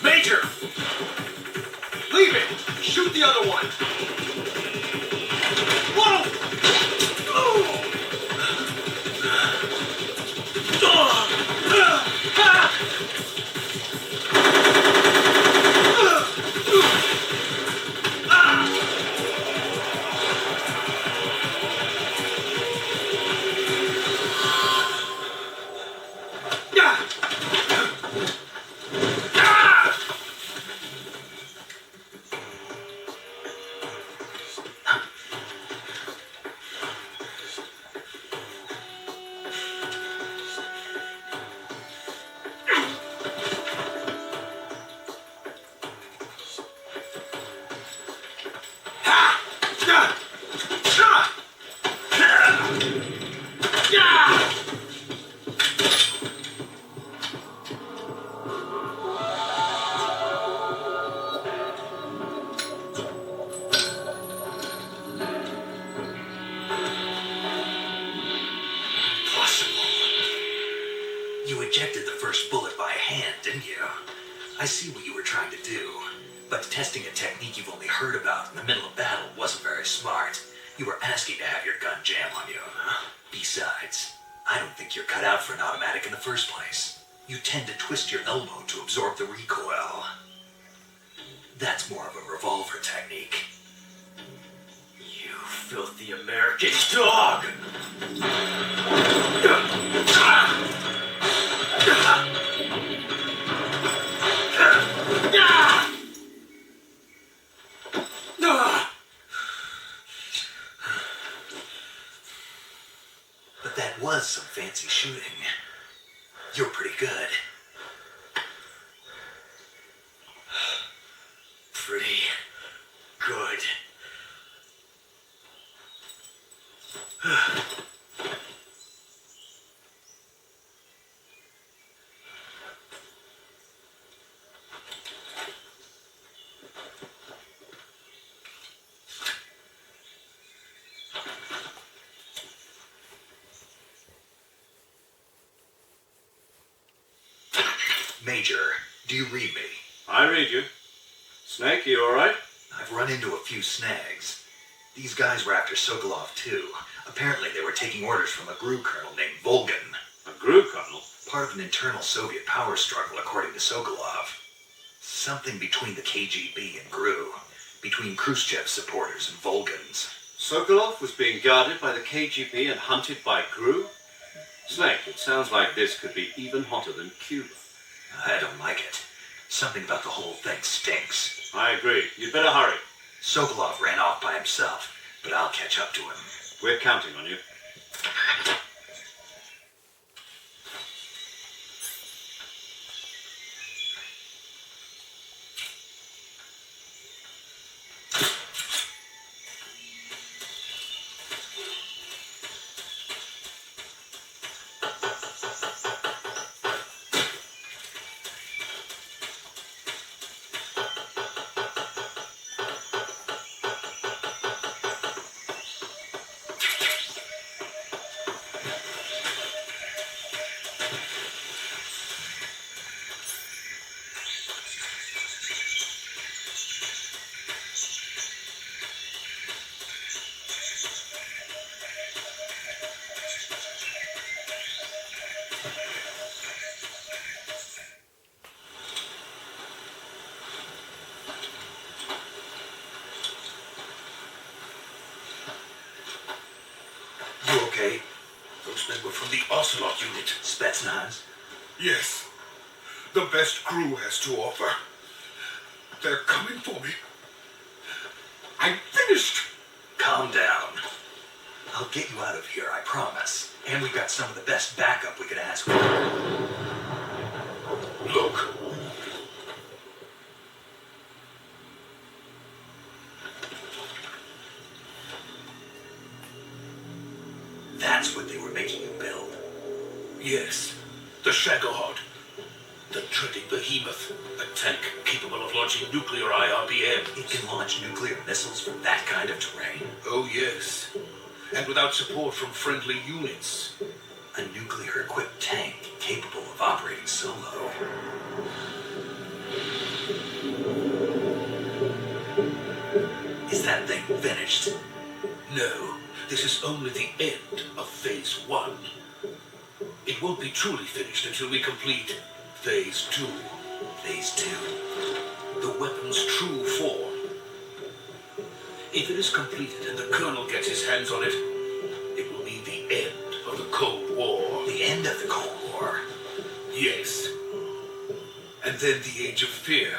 Major! Leave it! Shoot the other one! Whoa! You ejected the first bullet by hand, didn't you? I see what you were trying to do. But testing a technique you've only heard about in the middle of battle wasn't very smart. You were asking to have your gun jam on you. Besides, I don't think you're cut out for an automatic in the first place. You tend to twist your elbow to absorb the recoil. That's more of a revolver technique. You filthy American dog! But that was some fancy shooting. You're pretty good. Pretty good. Major, do you read me? I read you. Snake, you alright? I've run into a few snags. These guys were after Sokolov too. Apparently they were taking orders from a GRU colonel named Volgin. A GRU colonel? Part of an internal Soviet power struggle according to Sokolov. Something between the KGB and GRU. Between Khrushchev's supporters and Volgin's. Sokolov was being guarded by the KGB and hunted by GRU? Snake, it sounds like this could be even hotter than Cuba. I don't like it. Something about the whole thing stinks. I agree. You'd better hurry. Sokolov ran off by himself, but I'll catch up to him. We're counting on you. You okay? Those men were from the Ocelot unit. Spetsnaz? Yes. The best GRU has to offer. They're coming for me. I'm finished. Calm down. I'll get you out of here, I promise. And we've got some of the best backup we could ask for. Look. That's what they were making you build. Yes. The Shagohod. The treading behemoth. A tank capable of launching nuclear IRBM. It can launch nuclear missiles from that kind of terrain. Oh, yes. And without support from friendly units. A nuclear-equipped tank capable of operating solo. Is that thing finished? No. This is only the end of Phase 1. It won't be truly finished until we complete Phase 2. Phase 2. The weapon's true form. If it is completed and the Colonel gets his hands on it, it will mean the end of the Cold War. The end of the Cold War? Yes. And then the Age of Fear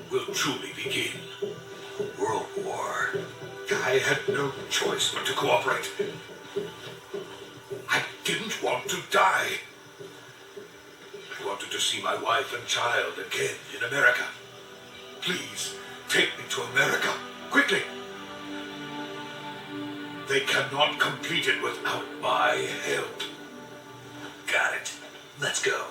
will truly begin. World War. I had no choice but to cooperate. I didn't want to die. I wanted to see my wife and child again in America. Please, take me to America, quickly. They cannot complete it without my help. Got it. Let's go.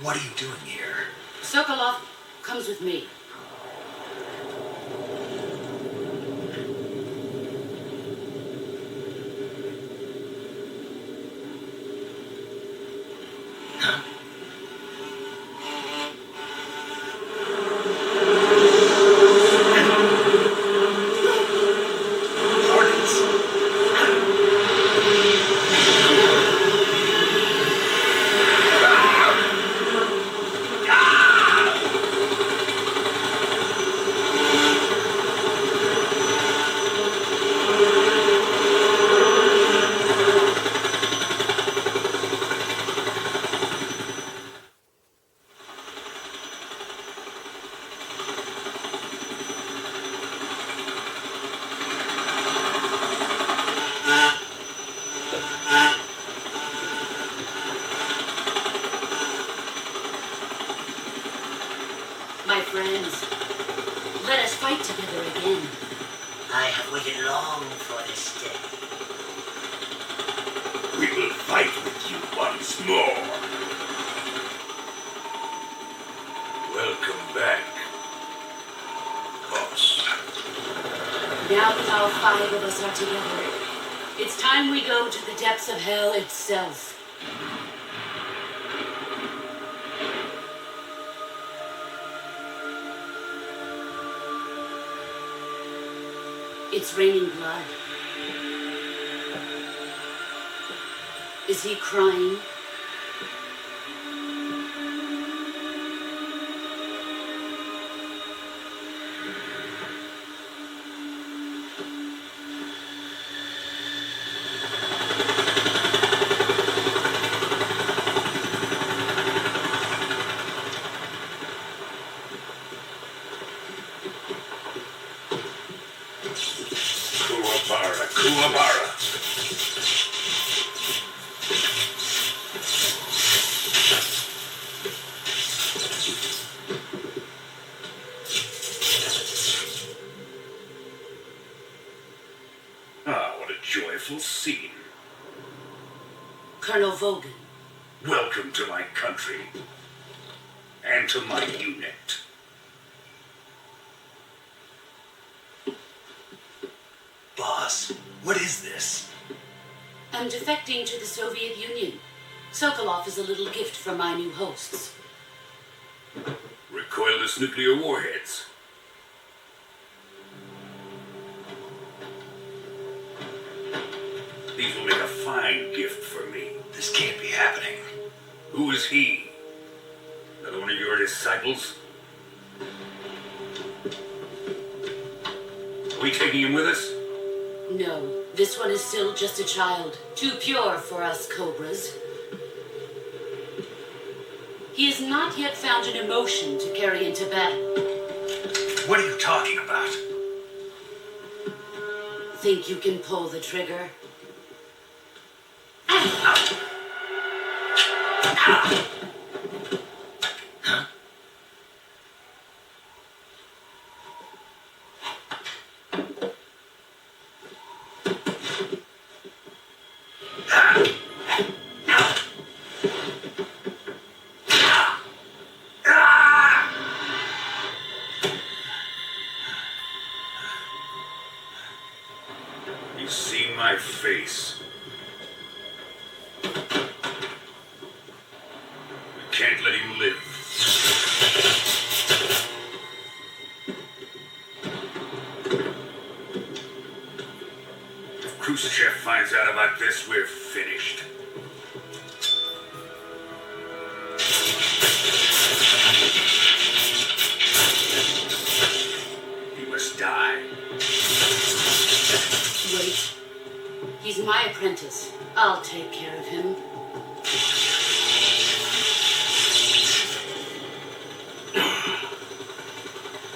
What are you doing here? Sokolov comes with me. My friends, let us fight together again. I have waited long for this day. We will fight with you once more. Welcome back, boss. Now that all 5 of us are together, it's time we go to the depths of hell itself. It's raining blood. Is he crying? Kuwabara. Ah, what a joyful scene. Colonel Vogan. Welcome to my country. And to my unit. Boss, what is this? I'm defecting to the Soviet Union. Sokolov is a little gift from my new hosts. Recoilless nuclear warheads. These will make a fine gift for me. This can't be happening. Who is he? Another one of your disciples? Are we taking him with us? No, this one is still just a child. Too pure for us cobras. He has not yet found an emotion to carry into battle. What are you talking about? Think you can pull the trigger? You see my face. We can't let him live. If Khrushchev finds out about this, we're finished. He must die. Wait. He's my apprentice. I'll take care of him.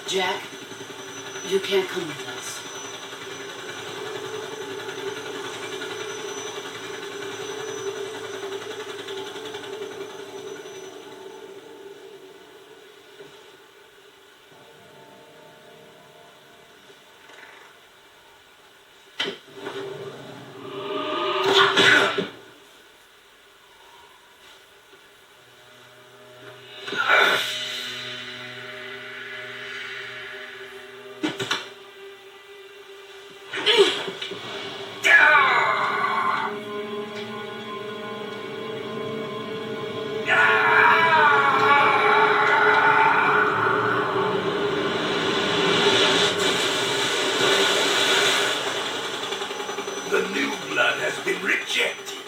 Jack, you can't come with us. The new blood has been rejected.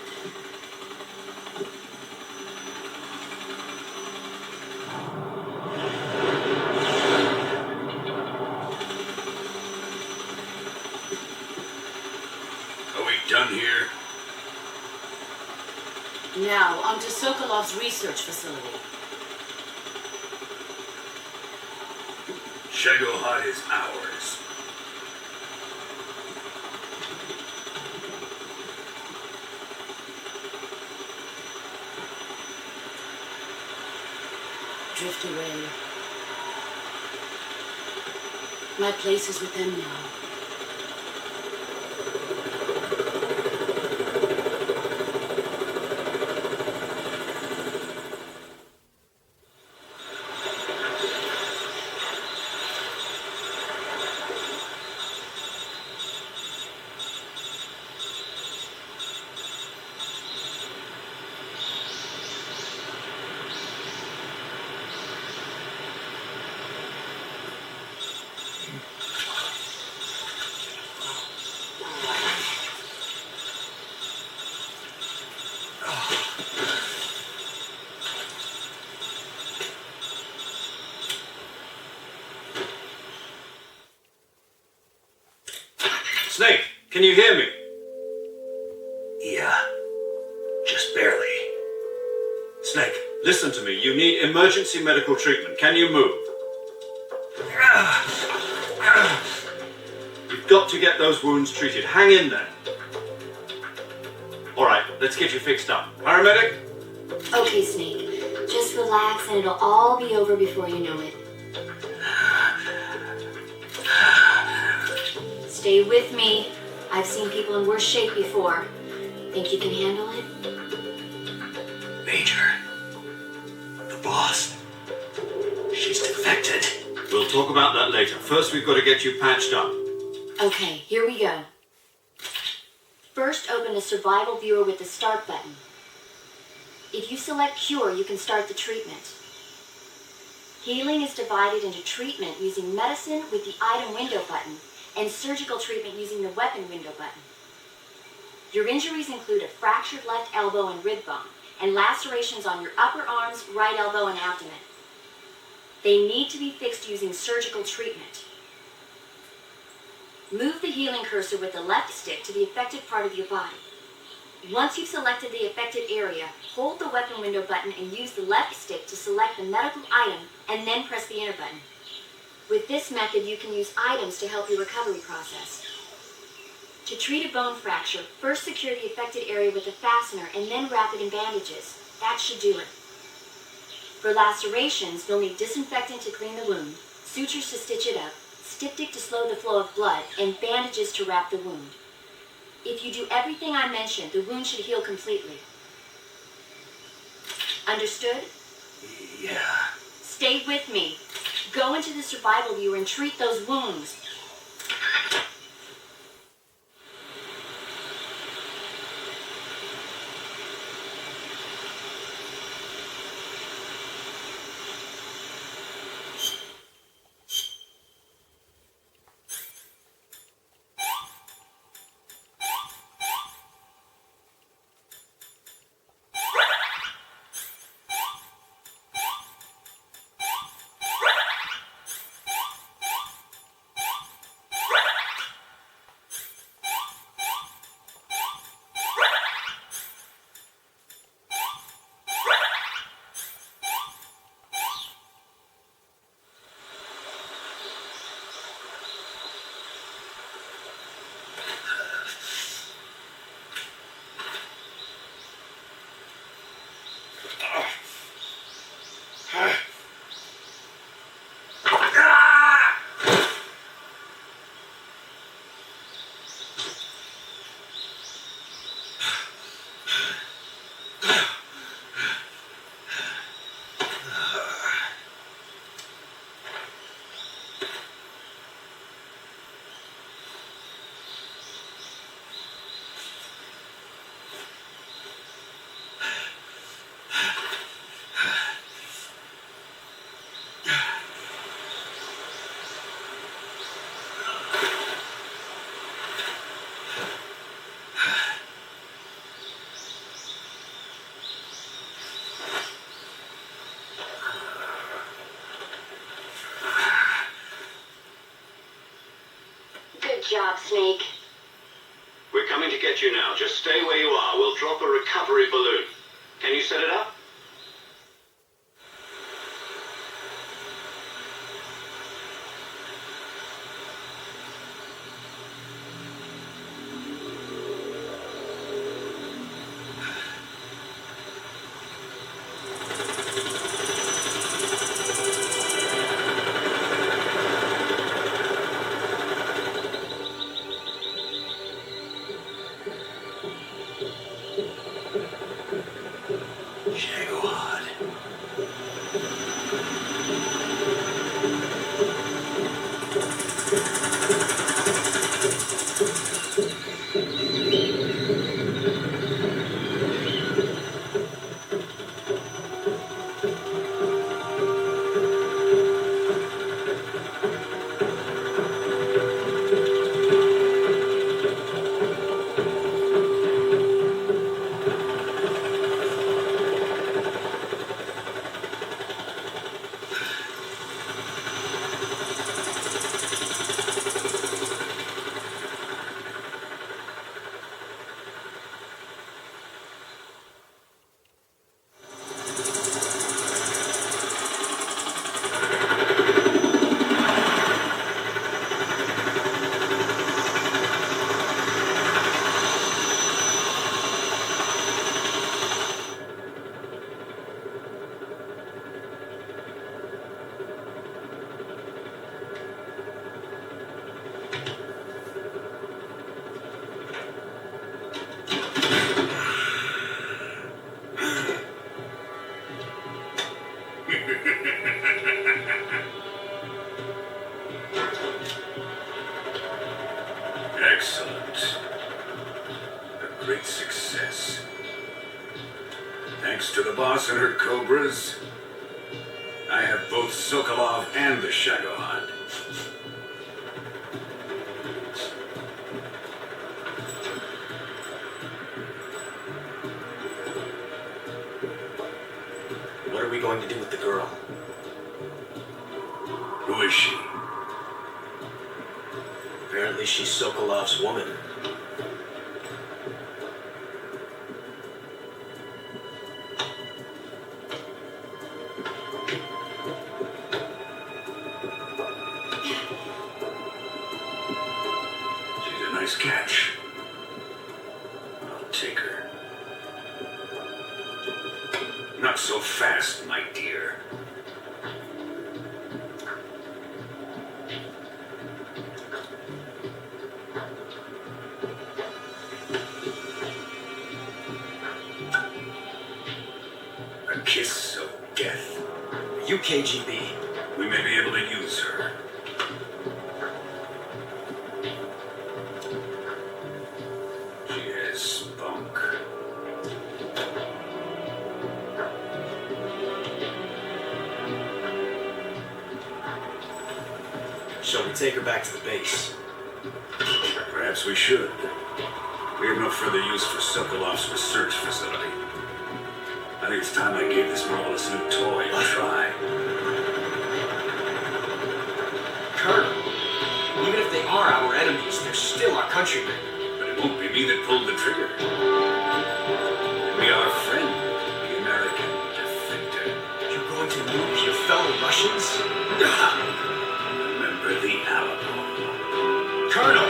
Are we done here? Now, on to Sokolov's research facility. Shagohod is ours. Drift away. My place is with them now. Snake, can you hear me? Yeah. Just barely. Snake, listen to me. You need emergency medical treatment. Can you move? You've got to get those wounds treated. Hang in there. All right, let's get you fixed up. Paramedic? Okay, Snake. Just relax and it'll all be over before you know it. Stay with me. I've seen people in worse shape before. Think you can handle it? Major. The boss. She's defected. We'll talk about that later. First, we've got to get you patched up. Okay, here we go. First, open the survival viewer with the start button. If you select cure, you can start the treatment. Healing is divided into treatment using medicine with the item window button and surgical treatment using the weapon window button. Your injuries include a fractured left elbow and rib bone, and lacerations on your upper arms, right elbow, and abdomen. They need to be fixed using surgical treatment. Move the healing cursor with the left stick to the affected part of your body. Once you've selected the affected area, hold the weapon window button and use the left stick to select the medical item, and then press the enter button. With this method, you can use items to help your recovery process. To treat a bone fracture, first secure the affected area with a fastener and then wrap it in bandages. That should do it. For lacerations, you'll need disinfectant to clean the wound, sutures to stitch it up, styptic to slow the flow of blood, and bandages to wrap the wound. If you do everything I mentioned, the wound should heal completely. Understood? Yeah. Stay with me. Go into the survival viewer and treat those wounds. job, Snake. We're coming to get you now. Just stay where you are. We'll drop a recovery balloon. Can you set it up? Excellent. A great success. Thanks to the boss and her cobras, I have both Sokolov and the Shagohod. What are we going to do with the girl? Who is she? Apparently she's Sokolov's woman. She's a nice catch. I'll take her. Not so fast, my dear. A kiss of death. You KGB. We may be able to use her. She has spunk. Shall we take her back to the base? Perhaps we should. We have no further use for Sokolov's research facility. I think it's time I gave this marvelous new toy a try. Colonel, even if they are our enemies, they're still our countrymen. But it won't be me that pulled the trigger. It'll be our friend, the American defector. You're going to nuke your fellow Russians? Remember the Alamo. Colonel!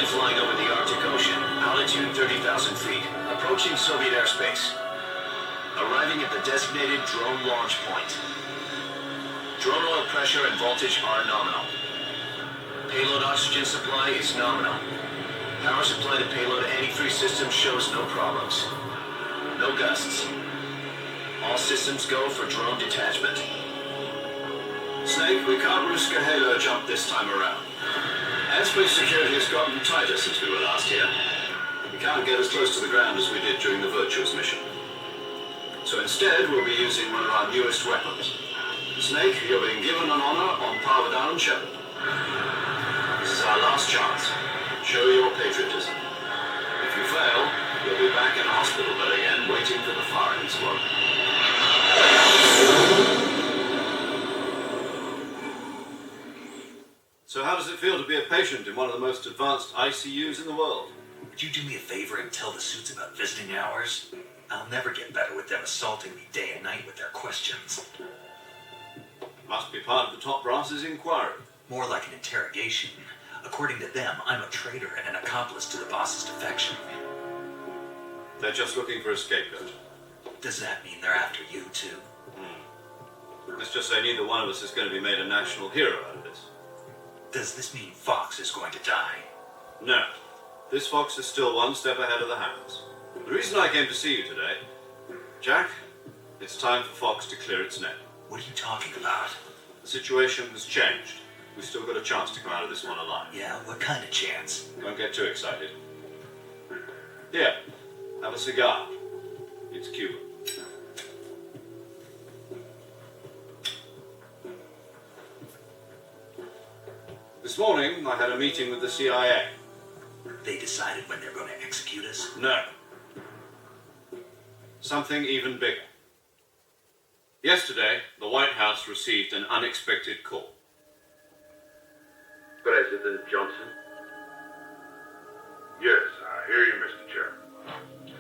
flying over the Arctic Ocean, altitude 30,000 feet, approaching Soviet airspace. Arriving at the designated drone launch point. Drone oil pressure and voltage are nominal. Payload oxygen supply is nominal. Power supply to payload anti-freeze system shows no problems. No gusts. All systems go for drone detachment. Snake, we can't risk a halo jump this time around. Airspace security has gotten tighter since we were last here. We can't get as close to the ground as we did during the Virtuous mission. So instead, we'll be using one of our newest weapons. Snake, you're being given an honor on par with Aaron Shepard. This is our last chance. Show your patriotism. If you fail, you'll be back in a hospital bed again, waiting for the firing squad. So how does it feel to be a patient in one of the most advanced ICUs in the world? Would you do me a favor and tell the suits about visiting hours? I'll never get better with them assaulting me day and night with their questions. Must be part of the top brass's inquiry. More like an interrogation. According to them, I'm a traitor and an accomplice to the boss's defection. They're just looking for a scapegoat. Does that mean they're after you, too? Let's just say neither one of us is going to be made a national hero out of this. Does this mean Fox is going to die? No. This Fox is still one step ahead of the hounds. The reason I came to see you today, Jack, it's time for Fox to clear its net. What are you talking about? The situation has changed. We've still got a chance to come out of this one alive. Yeah, what kind of chance? Don't get too excited. Here, have a cigar. It's Cuban. This morning, I had a meeting with the CIA. They decided when they're going to execute us? No. Something even bigger. Yesterday, the White House received an unexpected call. President Johnson? Yes, I hear you, Mr. Chairman.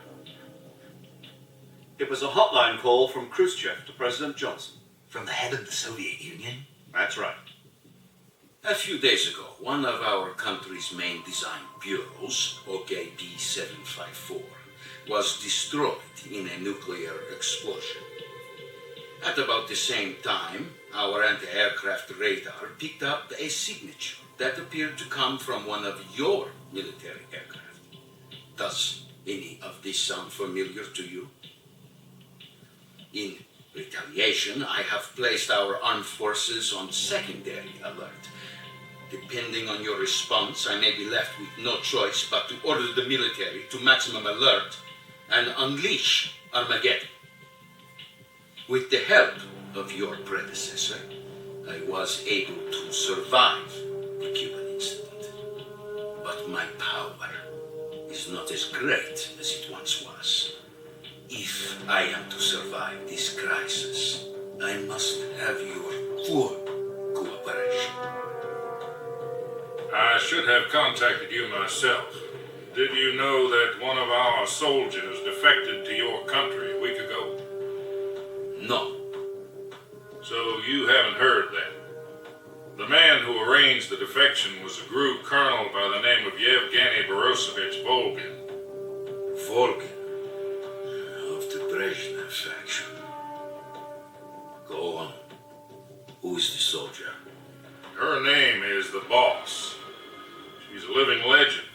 It was a hotline call from Khrushchev to President Johnson. From the head of the Soviet Union? That's right. A few days ago, one of our country's main design bureaus, OKB 754, was destroyed in a nuclear explosion. At about the same time, our anti-aircraft radar picked up a signature that appeared to come from one of your military aircraft. Does any of this sound familiar to you? In retaliation, I have placed our armed forces on secondary alert. Depending on your response, I may be left with no choice but to order the military to maximum alert and unleash Armageddon. With the help of your predecessor, I was able to survive the Cuban incident. But my power is not as great as it once was. If I am to survive this crisis, I must have your full cooperation. I should have contacted you myself. Did you know that one of our soldiers defected to your country a week ago? No. So you haven't heard that. The man who arranged the defection was a group colonel by the name of Yevgeny Borosovich Volgin. Volgin, of the Brezhnev faction. Go on. Who is the soldier? Her name is the Boss. She's a living legend.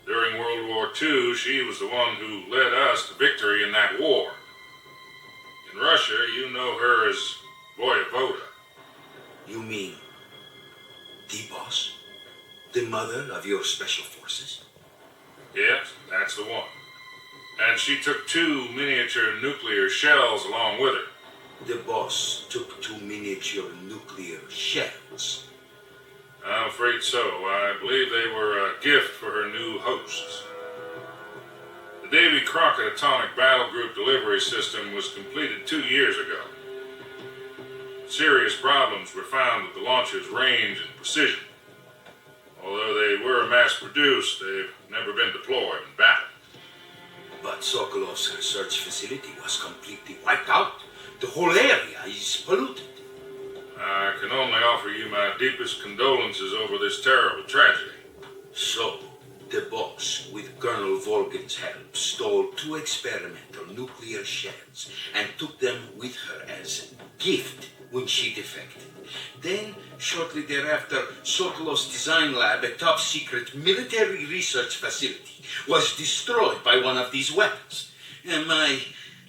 During World War II, she was the one who led us to victory in that war. In Russia, you know her as Voyevoda. You mean the boss? The mother of your special forces? Yes, that's the one. And she took 2 miniature nuclear shells along with her. The boss took 2 miniature nuclear shells. I'm afraid so. I believe they were a gift for her new hosts. The Davy Crockett Atomic Battle Group delivery system was completed 2 years ago. Serious problems were found with the launcher's range and precision. Although they were mass-produced, they've never been deployed in battle. But Sokolov's research facility was completely wiped out. The whole area is polluted. I can only offer you my deepest condolences over this terrible tragedy. So, Vogel's help, stole 2 experimental nuclear shells and took them with her as gift when she defected. Then, shortly thereafter, Sokolov's design lab, a top-secret military research facility, was destroyed by one of these weapons. Am I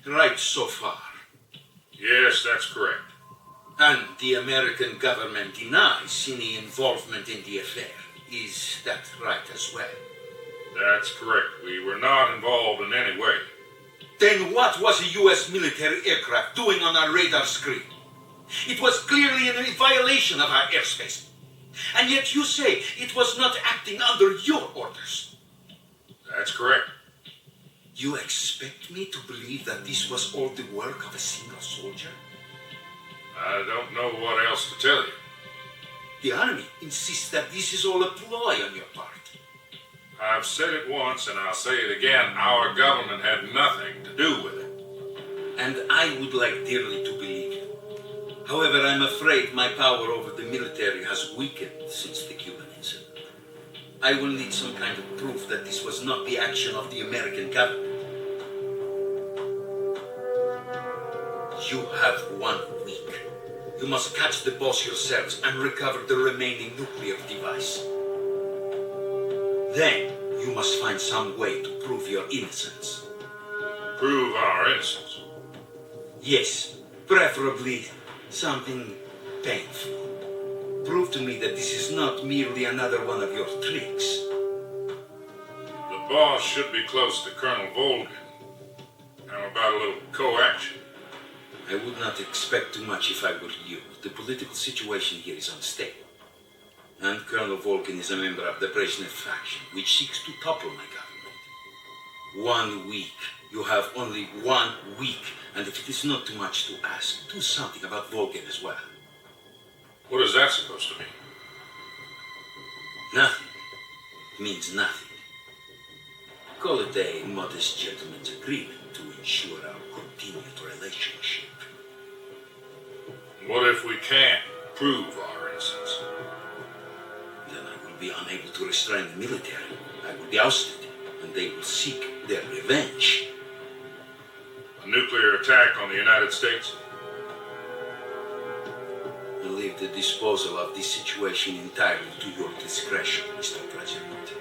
right so far? Yes, that's correct. And the American government denies any involvement in the affair. Is that right as well? That's correct. We were not involved in any way. Then what was a U.S. military aircraft doing on our radar screen? It was clearly in violation of our airspace. And yet you say it was not acting under your orders. That's correct. You expect me to believe that this was all the work of a single soldier? I don't know what else to tell you. The Army insists that this is all a ploy on your part. I've said it once and I'll say it again. Our government had nothing to do with it. And I would like dearly to believe you. However, I'm afraid my power over the military has weakened since the Cuban incident. I will need some kind of proof that this was not the action of the American government. You have 1 week. You must catch the boss yourselves and recover the remaining nuclear device. Then, you must find some way to prove your innocence. Prove our innocence? Yes, preferably something painful. Prove to me that this is not merely another one of your tricks. The boss should be close to Colonel Volgin. How about a little co-action? I would not expect too much if I were you. The political situation here is unstable. And Colonel Volgin is a member of the Brezhnev faction, which seeks to topple my government. 1 week. You have only 1 week. And if it is not too much to ask, do something about Volgin as well. What is that supposed to mean? Nothing. It means nothing. Call it a modest gentleman's agreement to ensure our continued relationship. What if we can't prove our innocence? Then I will be unable to restrain the military. I will be ousted, and they will seek their revenge. A nuclear attack on the United States? I leave the disposal of this situation entirely to your discretion, Mr. President.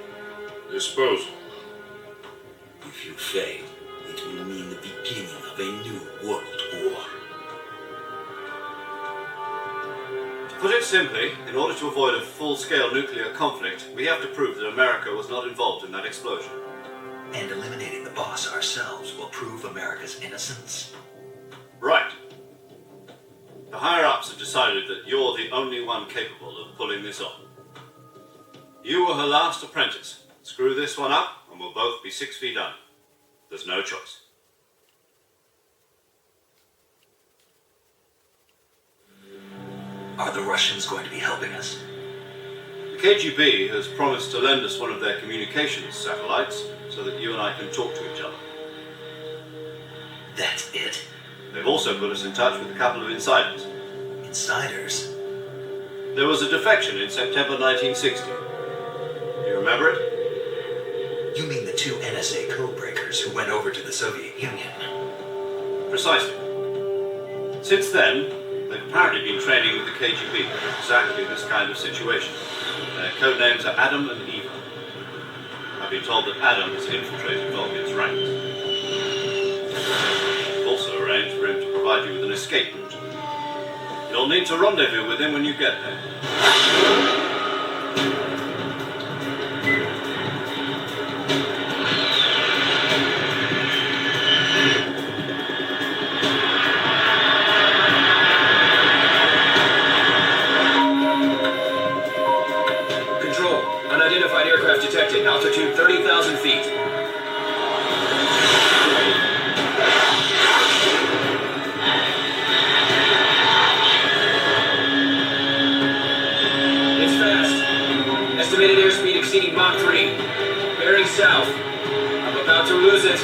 Disposal? If you fail, it will mean the beginning of a new world war. To put it simply, in order to avoid a full-scale nuclear conflict, we have to prove that America was not involved in that explosion. And eliminating the boss ourselves will prove America's innocence? Right. The higher-ups have decided that you're the only one capable of pulling this off. You were her last apprentice. Screw this one up, and we'll both be 6 feet under. There's no choice. Are the Russians going to be helping us? The KGB has promised to lend us one of their communications satellites so that you and I can talk to each other. That's it? They've also put us in touch with a couple of insiders. Insiders? There was a defection in September 1960. Do you remember it? You mean the 2 NSA codebreakers who went over to the Soviet Union? Precisely. Since then, they've apparently been training with the KGB for exactly this kind of situation. Their code names are Adam and Eva. I've been told that Adam has infiltrated Volgin's ranks. Also arranged for him to provide you with an escape route. You'll need to rendezvous with him when you get there. Unidentified aircraft detected. Altitude 30,000 feet. It's fast. Estimated airspeed exceeding Mach 3. Bearing south. I'm about to lose it.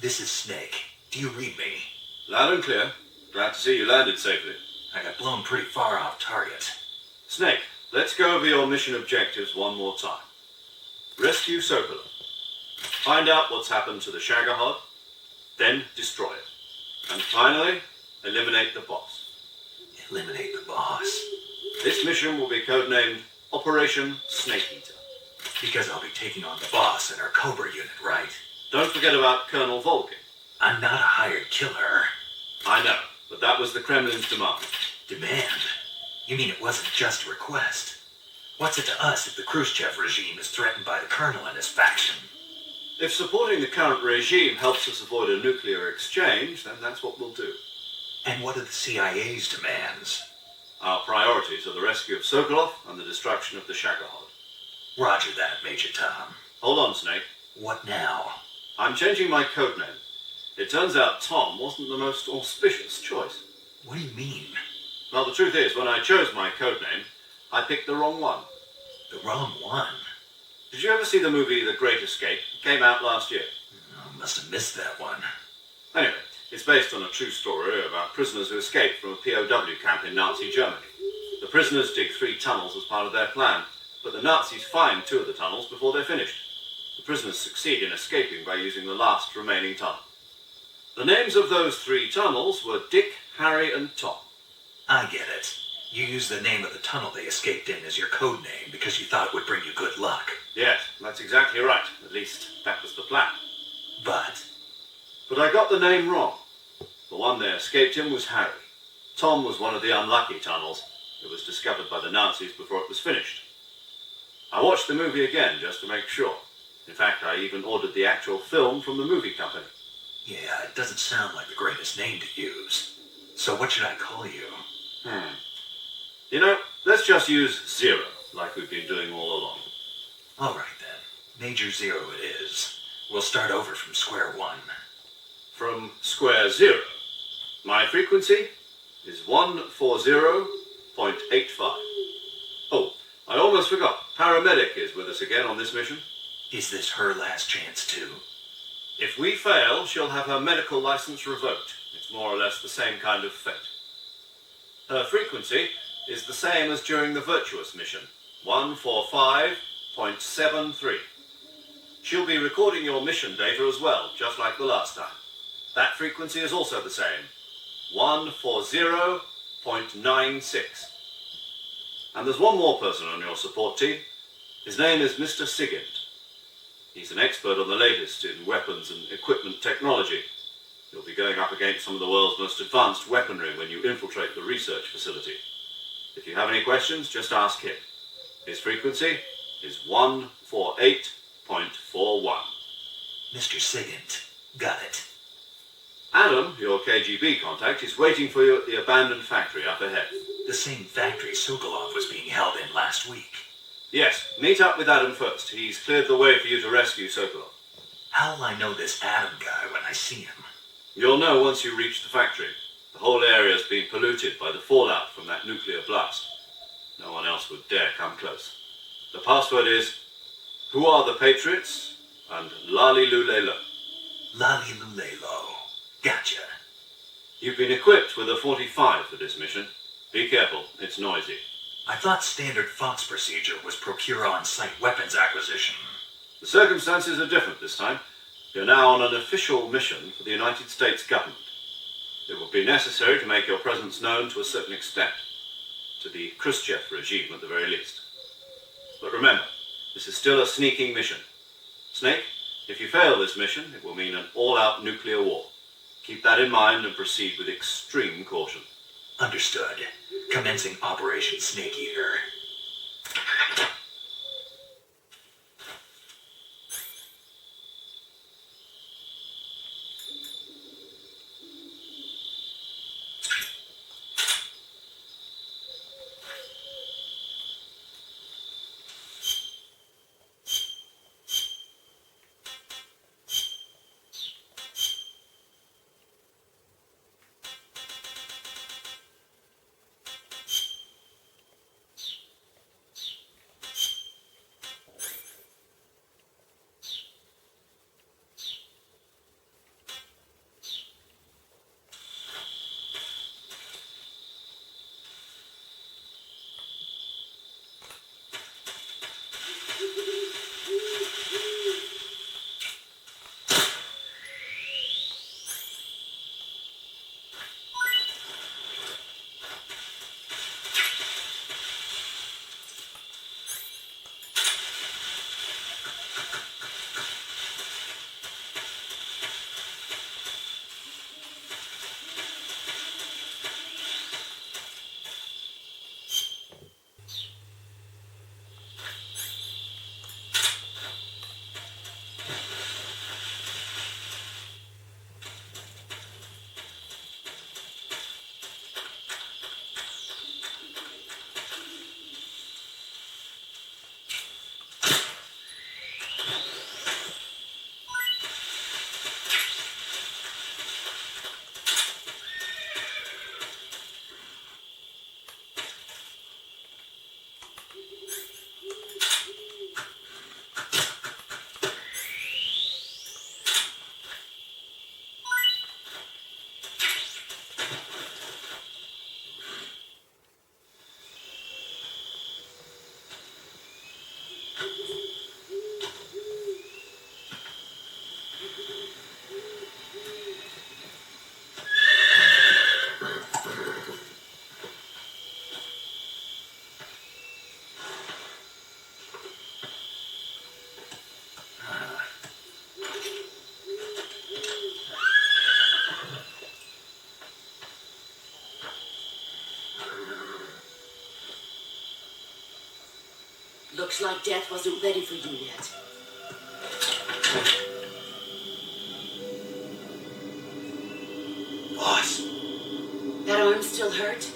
This is Snake. Do you read me? Loud and clear. Glad to see you landed safely. I got blown pretty far off target. Snake, let's go over your mission objectives one more time. Rescue Sokola. Find out what's happened to the Shagohod, then destroy it. And finally, eliminate the boss. Eliminate the boss. This mission will be codenamed Operation Snake Eater. Because I'll be taking on the boss and our Cobra unit, right? Don't forget about Colonel Volkin. I'm not a hired killer. I know, but that was the Kremlin's demand. Demand? You mean it wasn't just a request? What's it to us if the Khrushchev regime is threatened by the Colonel and his faction? If supporting the current regime helps us avoid a nuclear exchange, then that's what we'll do. And what are the CIA's demands? Our priorities are the rescue of Sokolov and the destruction of the Shagohod. Roger that, Major Tom. Hold on, Snake. What now? I'm changing my codename. It turns out Tom wasn't the most auspicious choice. What do you mean? Well, the truth is, when I chose my codename, I picked the wrong one. The wrong one? Did you ever see the movie The Great Escape? It came out last year. I must have missed that one. Anyway, it's based on a true story about prisoners who escaped from a POW camp in Nazi Germany. The prisoners dig 3 tunnels as part of their plan, but the Nazis find 2 of the tunnels before they're finished. The prisoners succeed in escaping by using the last remaining tunnel. The names of those 3 tunnels were Dick, Harry, and Tom. I get it. You used the name of the tunnel they escaped in as your code name because you thought it would bring you good luck. Yes, that's exactly right. At least, that was the plan. But I got the name wrong. The one they escaped in was Harry. Tom was one of the unlucky tunnels. It was discovered by the Nazis before it was finished. I watched the movie again just to make sure. In fact, I even ordered the actual film from the movie company. yeah, it doesn't sound like the greatest name to use. So what should I call you? You know, let's just use Zero, like we've been doing all along. All right then. Major Zero it is. We'll start over from square one. From square 0. My frequency is 140.85. Oh, I almost forgot. Paramedic is with us again on this mission. Is this her last chance too? If we fail, she'll have her medical license revoked. It's more or less the same kind of fate. Her frequency is the same as during the Virtuous mission, 145.73. She'll be recording your mission data as well, just like the last time. That frequency is also the same, 140.96. And there's one more person on your support team. His name is Mr. Sigint. He's an expert on the latest in weapons and equipment technology. You'll be going up against some of the world's most advanced weaponry when you infiltrate the research facility. If you have any questions, just ask him. His frequency is 148.41. Mr. Sigint. Got it. Adam, your KGB contact, is waiting for you at the abandoned factory up ahead. The same factory Sokolov was being held in last week. Yes, meet up with Adam first. He's cleared the way for you to rescue Sokolov. How'll I know this Adam guy when I see him? You'll know once you reach the factory. The whole area's been polluted by the fallout from that nuclear blast. No one else would dare come close. The password is, "Who are the Patriots?" and "Lali Lulelo." Lali Lulelo. Gotcha. You've been equipped with a 45 for this mission. Be careful, it's noisy. I thought standard Fox procedure was procure on-site weapons acquisition. The circumstances are different this time. You're now on an official mission for the United States government. It will be necessary to make your presence known to a certain extent. To the Khrushchev regime at the very least. But remember, this is still a sneaking mission. Snake, if you fail this mission, it will mean an all-out nuclear war. Keep that in mind and proceed with extreme caution. Understood. Commencing Operation Snake Eater. Looks like death wasn't ready for you yet. Boss, That arm still hurt?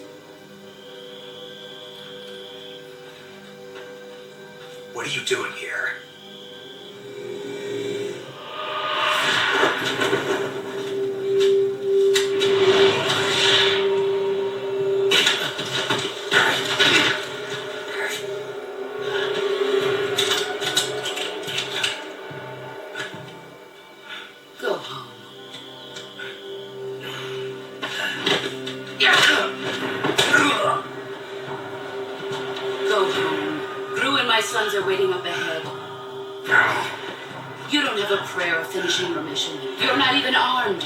what are you doing here? Go home. Go home. Gru and my sons are waiting up ahead. You don't have a prayer of finishing your mission. You're not even armed.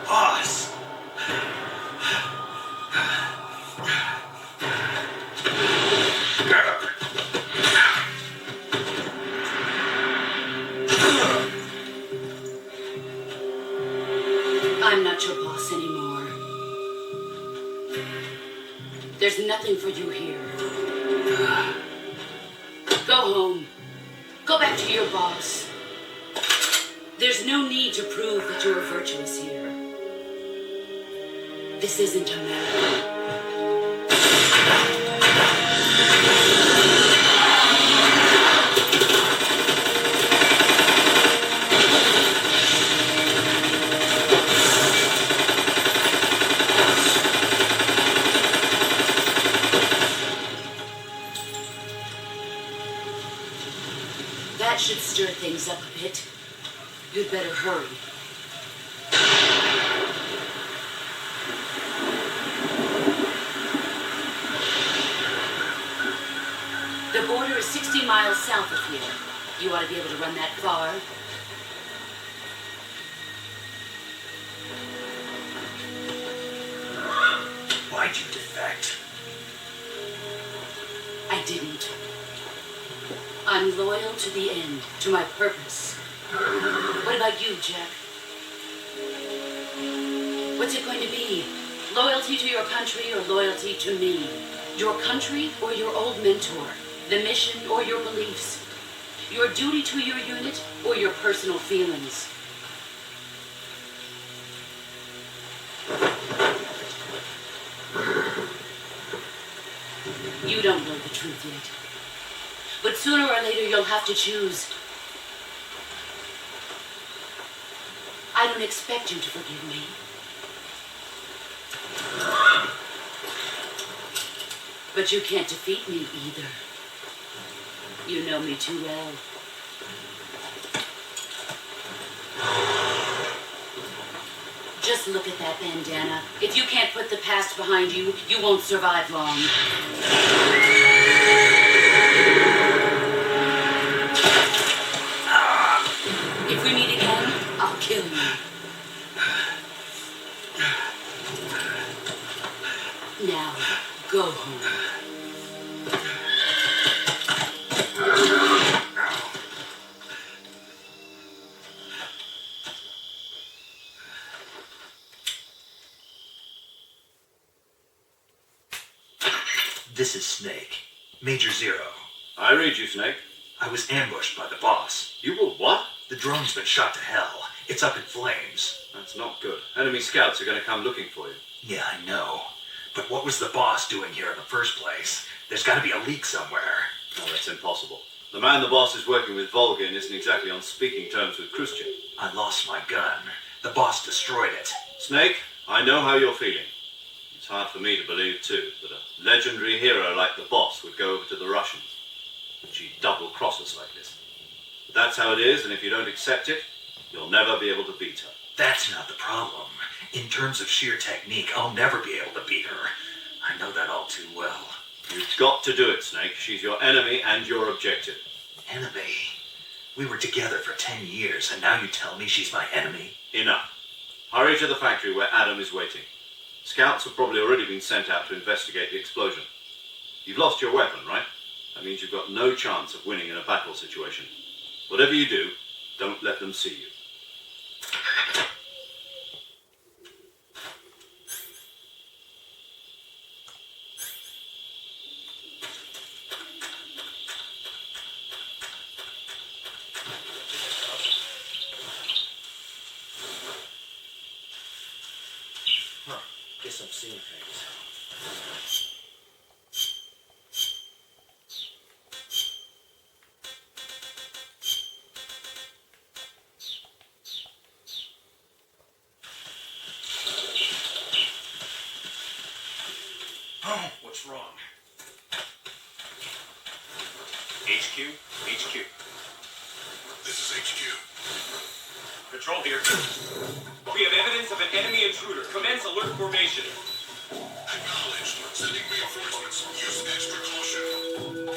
Boss! I'm not your boss anymore. There's nothing for you here. Go home. Go back to your boss. There's no need to prove that you're virtuous here. This isn't America. That should stir things up a bit. You'd better hurry. The border is 60 miles south of here. You ought to be able to run that far. Why'd you defect? I didn't. I'm loyal to the end, to my purpose. What about you, Jack? What's it going to be? Loyalty to your country or loyalty to me? Your country or your old mentor? The mission or your beliefs? Your duty to your unit or your personal feelings? You don't know the truth yet. But sooner or later you'll have to choose. I don't expect you to forgive me. But you can't defeat me either. You know me too well. Just look at that bandana. If you can't put the past behind you, you won't survive long. If we meet again, I'll kill you. Now, go home. This is Snake. Major Zero. I read you, Snake. I was ambushed by the boss. You were what? The drone's been shot to hell. It's up in flames. That's not good. Enemy scouts are going to come looking for you. Yeah, I know. But what was the boss doing here in the first place? There's got to be a leak somewhere. No, that's impossible. The man the boss is working with, Volgin, isn't exactly on speaking terms with Khrushchev. I lost my gun. The boss destroyed it. Snake, I know how you're feeling. It's hard for me to believe, too, that a legendary hero like the boss would go over to the Russians. She'd double-cross us like this. But that's how it is, and if you don't accept it, you'll never be able to beat her. That's not the problem. In terms of sheer technique, I'll never be able to beat her. I know that all too well. You've got to do it, Snake. She's your enemy and your objective. Enemy? We were together for 10 years, and now you tell me she's my enemy? Enough. Hurry to the factory where Adam is waiting. Scouts have probably already been sent out to investigate the explosion. You've lost your weapon, right? That means you've got no chance of winning in a battle situation. Whatever you do, don't let them see you. Huh. Guess I'm seeing things. What's wrong? HQ? HQ. This is HQ. Patrol here. We have evidence of an enemy intruder. Commence alert formation. Acknowledged. Sending reinforcements. Use extra caution.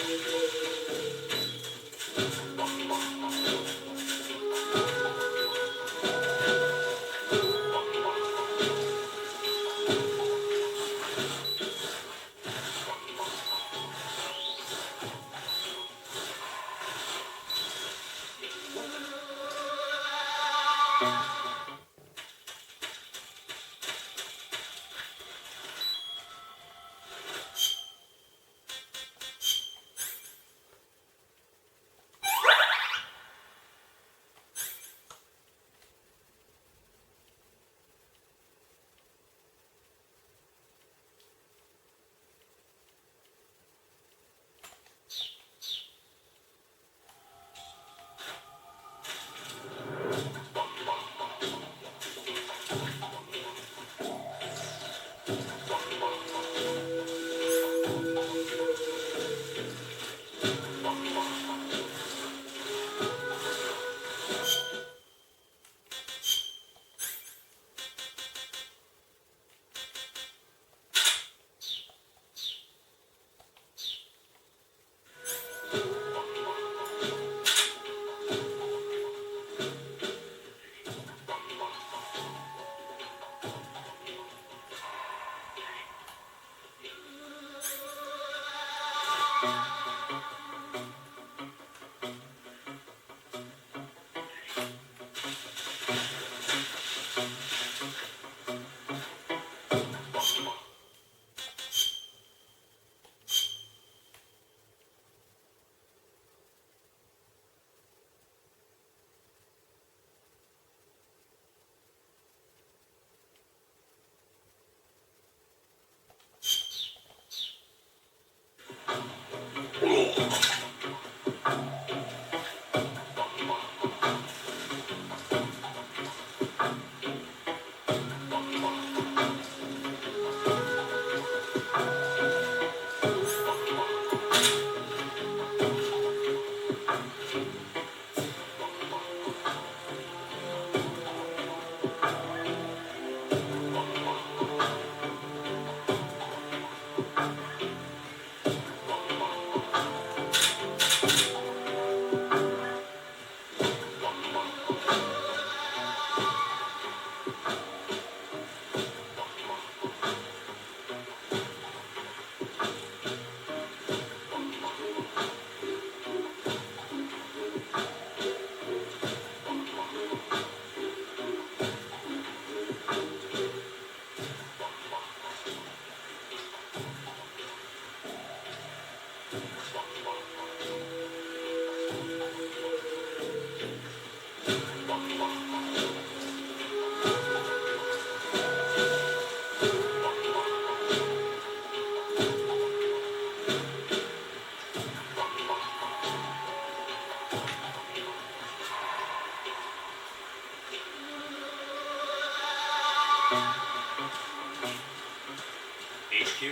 HQ?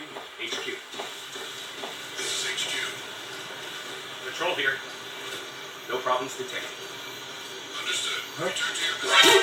HQ. This is HQ. Patrol here. No problems detected. Understood. Return to your position.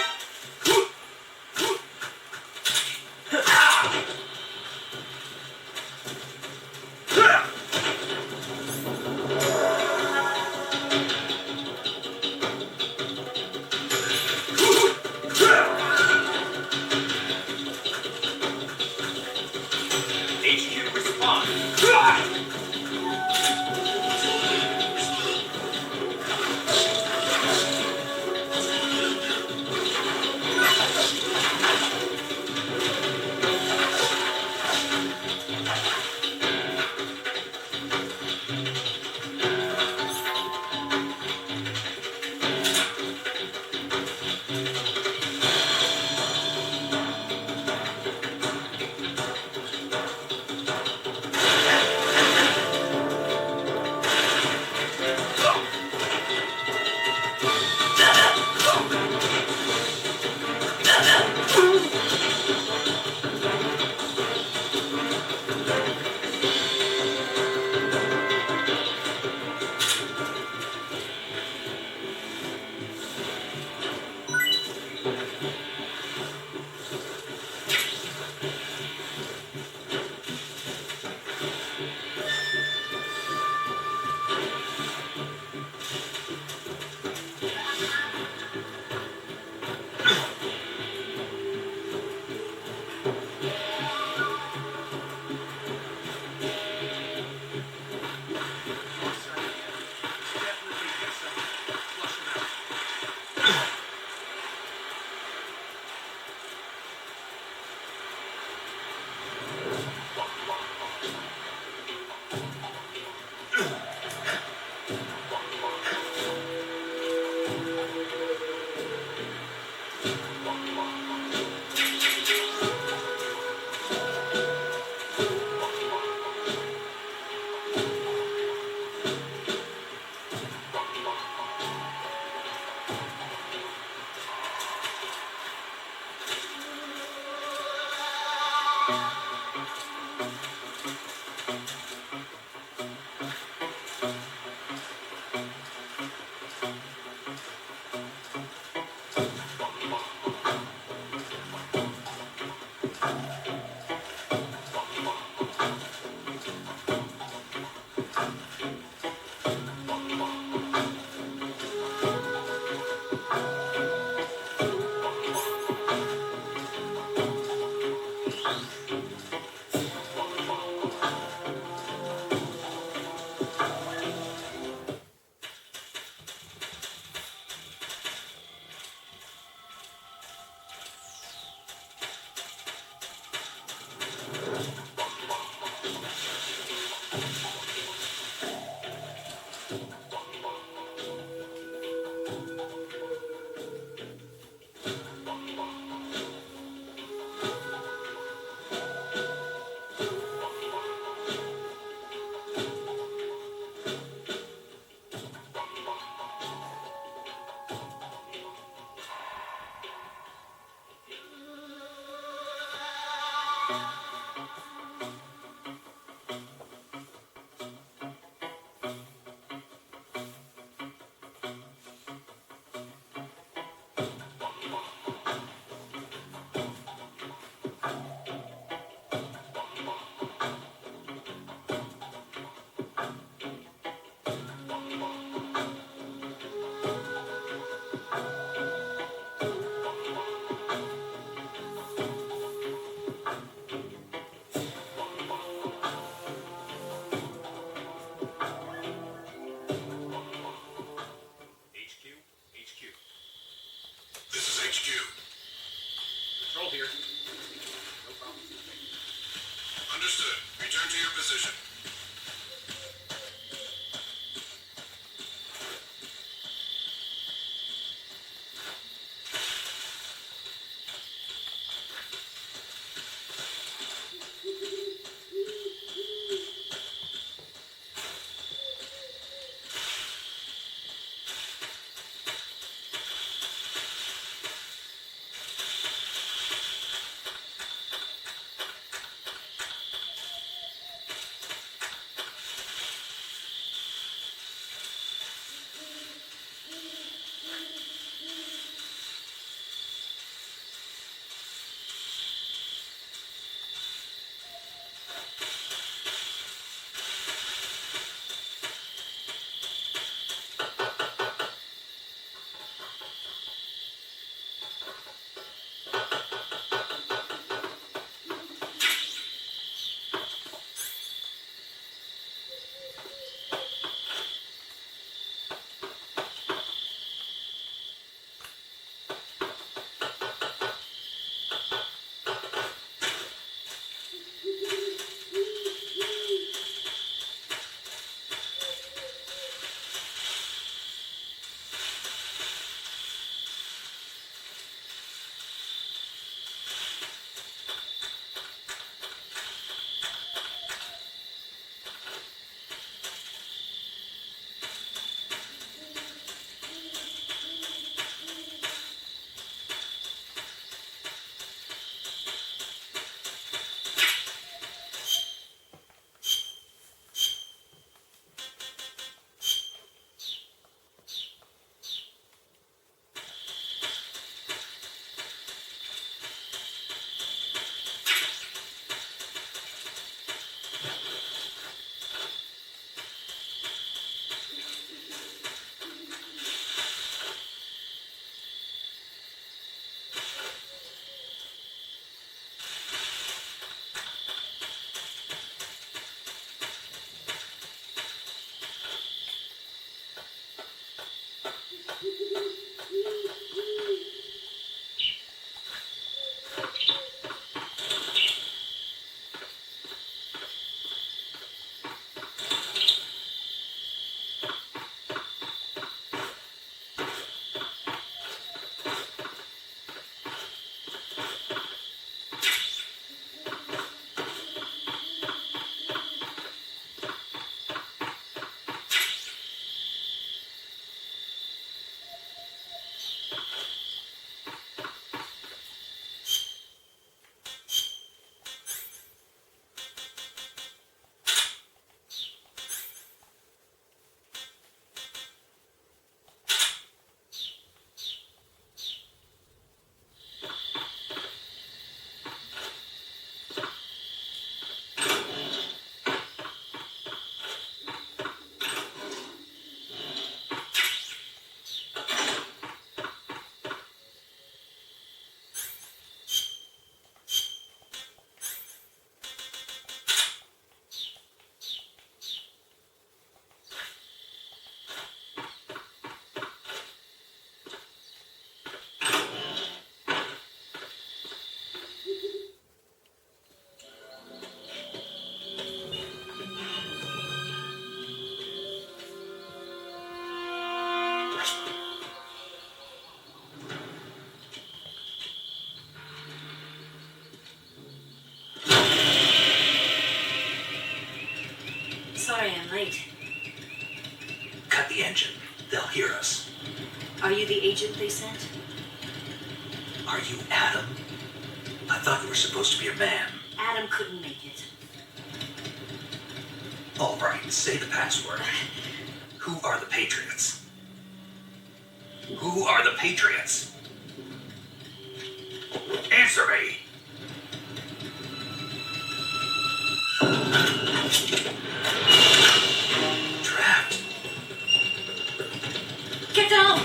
HQ, respond. Control here. No problem. Understood. Return to your position. late. Cut the engine. They'll hear us. Are you the agent they sent? Are you Adam? I thought you were supposed to be a man. Adam couldn't make it. All right, say the password. Who are the Patriots? Who are the Patriots? Answer me! Trapped. Get down!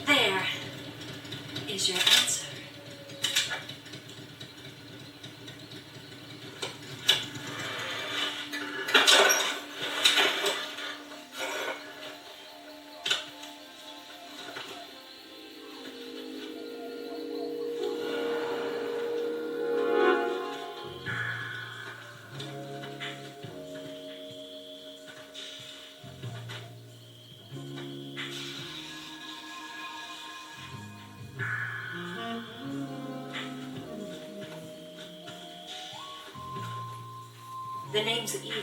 There is your answer. The name's Eva.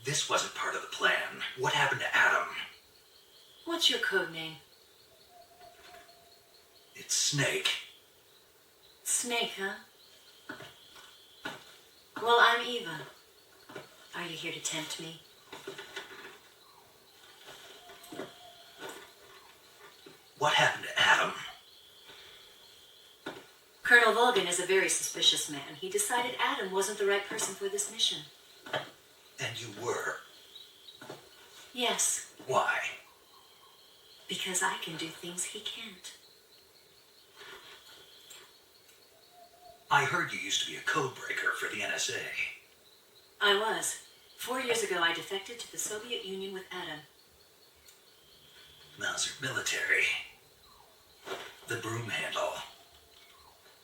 This wasn't part of the plan. What happened to Adam? What's your code name? It's Snake. Snake, huh? Well, I'm Eva. Are you here to tempt me? What happened to Adam? Colonel Volgan is a very suspicious man. He decided Adam wasn't the right person for this mission. And you were. Yes, Why? because I can do things he can't. I heard you used to be a code breaker for the NSA. I was. 4 years ago, I defected to the Soviet Union with Adam. Mauser military. The broom handle.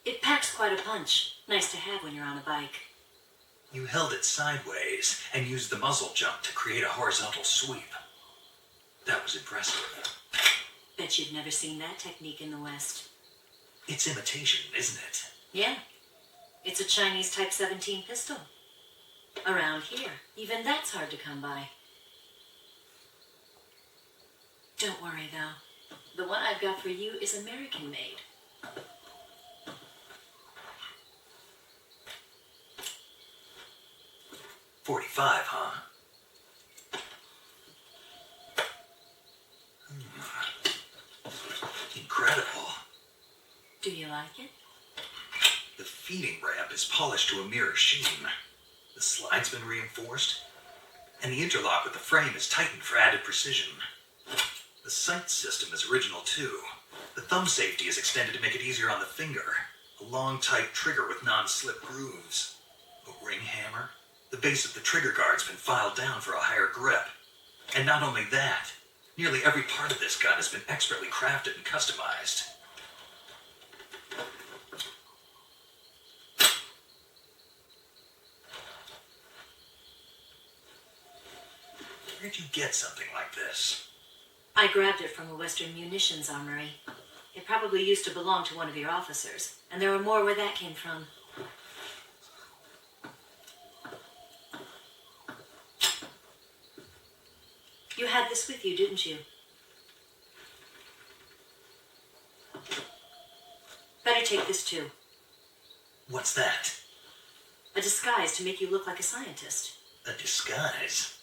It packs quite a punch. Nice to have when you're on a bike. You held it sideways and used the muzzle jump to create a horizontal sweep. That was impressive. Bet you've never seen that technique in the West. It's imitation, isn't it? Yeah. It's a Chinese Type 17 pistol. Around here, even that's hard to come by. Don't worry, though. The one I've got for you is American-made. .45, huh? Incredible. Do you like it? The feeding ramp is polished to a mirror sheen. The slide's been reinforced, and the interlock with the frame is tightened for added precision. The sight system is original too. The thumb safety is extended to make it easier on the finger. A long, tight trigger with non-slip grooves. A ring hammer. The base of the trigger guard's been filed down for a higher grip. And not only that, nearly every part of this gun has been expertly crafted and customized. Where'd you get something like this? I grabbed it from a Western munitions armory. It probably used to belong to one of your officers, and there are more where that came from. You had this with you, didn't you? Better take this too. What's that? A disguise to make you look like a scientist. A disguise?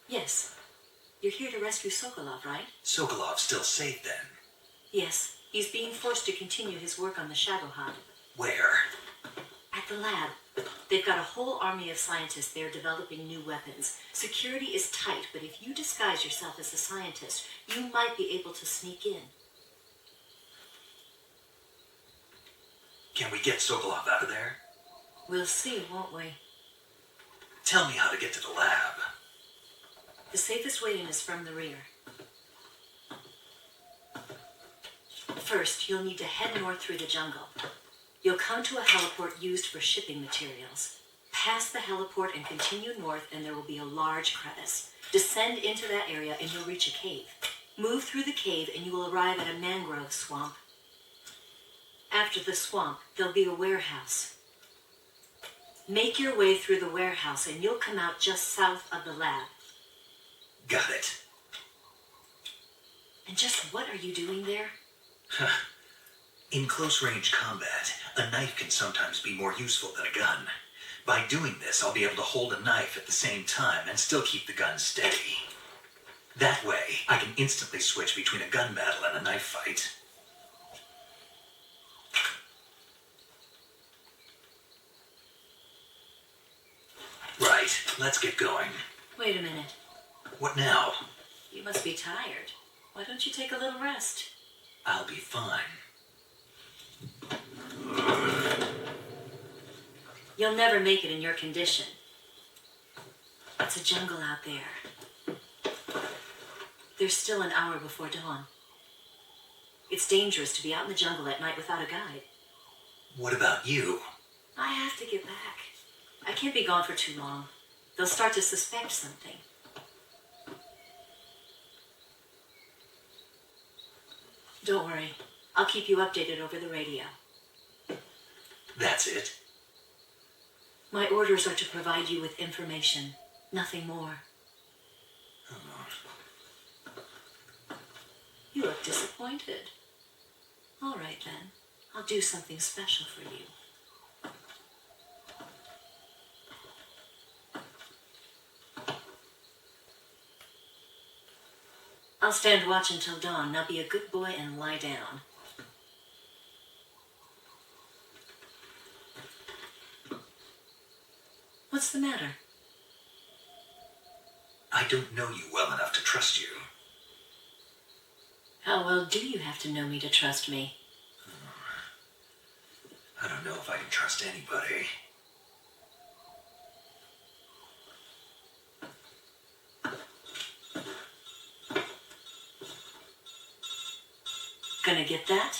Yes. You're here to rescue Sokolov, right? Sokolov's still safe then? Yes. He's being forced to continue his work on the Shadow Hut. Where? At the lab. They've got a whole army of scientists there developing new weapons. Security is tight, but if you disguise yourself as a scientist, you might be able to sneak in. Can we get Sokolov out of there? We'll see, won't we? Tell me how to get to the lab. The safest way in is from the rear. First, you'll need to head north through the jungle. You'll come to a heliport used for shipping materials. Pass the heliport and continue north, and there will be a large crevice. Descend into that area and you'll reach a cave. Move through the cave and you will arrive at a mangrove swamp. After the swamp, there'll be a warehouse. Make your way through the warehouse and you'll come out just south of the lab. Got it. And just what are you doing there? In close-range combat, a knife can sometimes be more useful than a gun. By doing this, I'll be able to hold a knife at the same time and still keep the gun steady. That way, I can instantly switch between a gun battle and a knife fight. Right, let's get going. Wait a minute. What now? You must be tired. Why don't you take a little rest? I'll be fine. You'll never make it in your condition. It's a jungle out there. There's still an hour before dawn. It's dangerous to be out in the jungle at night without a guide. What about you? I have to get back. I can't be gone for too long. They'll start to suspect something. Don't worry. I'll keep you updated over the radio. That's it? My orders are to provide you with information, nothing more. You look disappointed. All right, then. I'll do something special for you. I'll stand watch until dawn. Now be a good boy and lie down. What's the matter? I don't know you well enough to trust you. How well do you have to know me to trust me? I don't know if I can trust anybody. Gonna get that?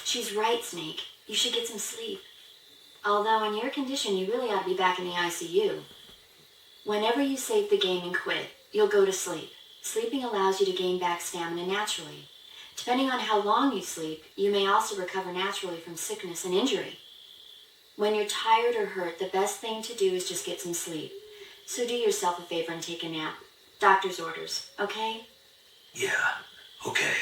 She's right, Snake. You should get some sleep. Although in your condition, you really ought to be back in the ICU. Whenever you save the game and quit, you'll go to sleep. Sleeping allows you to gain back stamina naturally. Depending on how long you sleep, you may also recover naturally from sickness and injury. When you're tired or hurt, the best thing to do is just get some sleep. So do yourself a favor and take a nap. Doctor's orders, okay? Yeah, okay.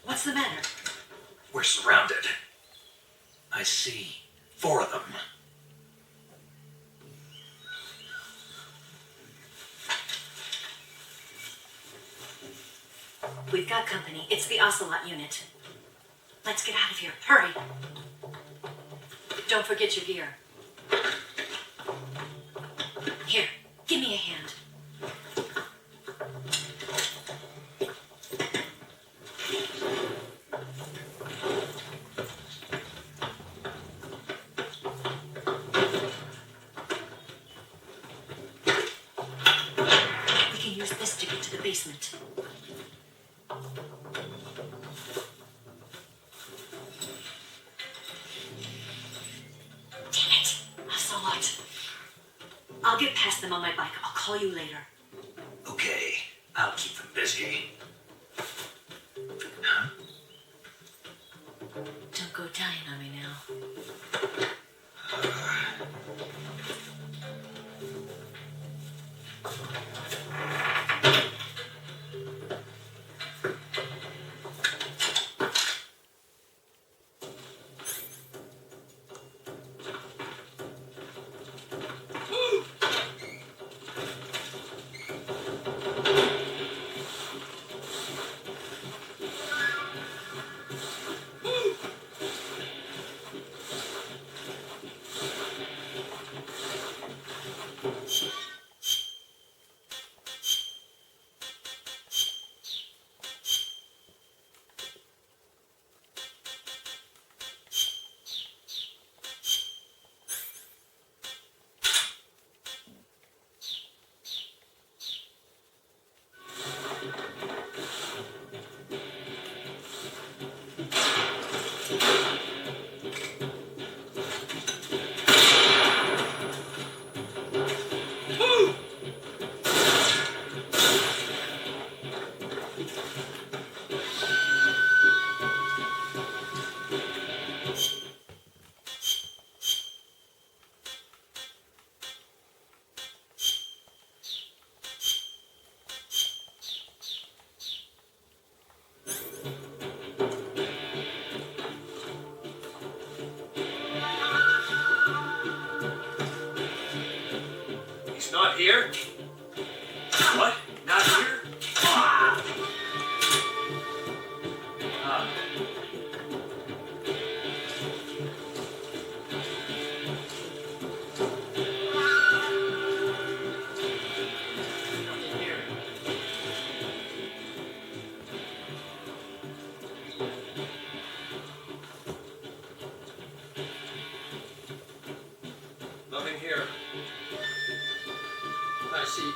What's the matter? We're surrounded. I see 4 of them. We've got company. It's the Ocelot unit. Let's get out of here. Hurry. Don't forget your gear. hand. We can use this to get to the basement. I'll get past them on my bike. I'll call you later. Okay, I'll keep them busy. Huh? Don't go dying on me now. Not here? What? Not here? Ah. Nothing here. I see.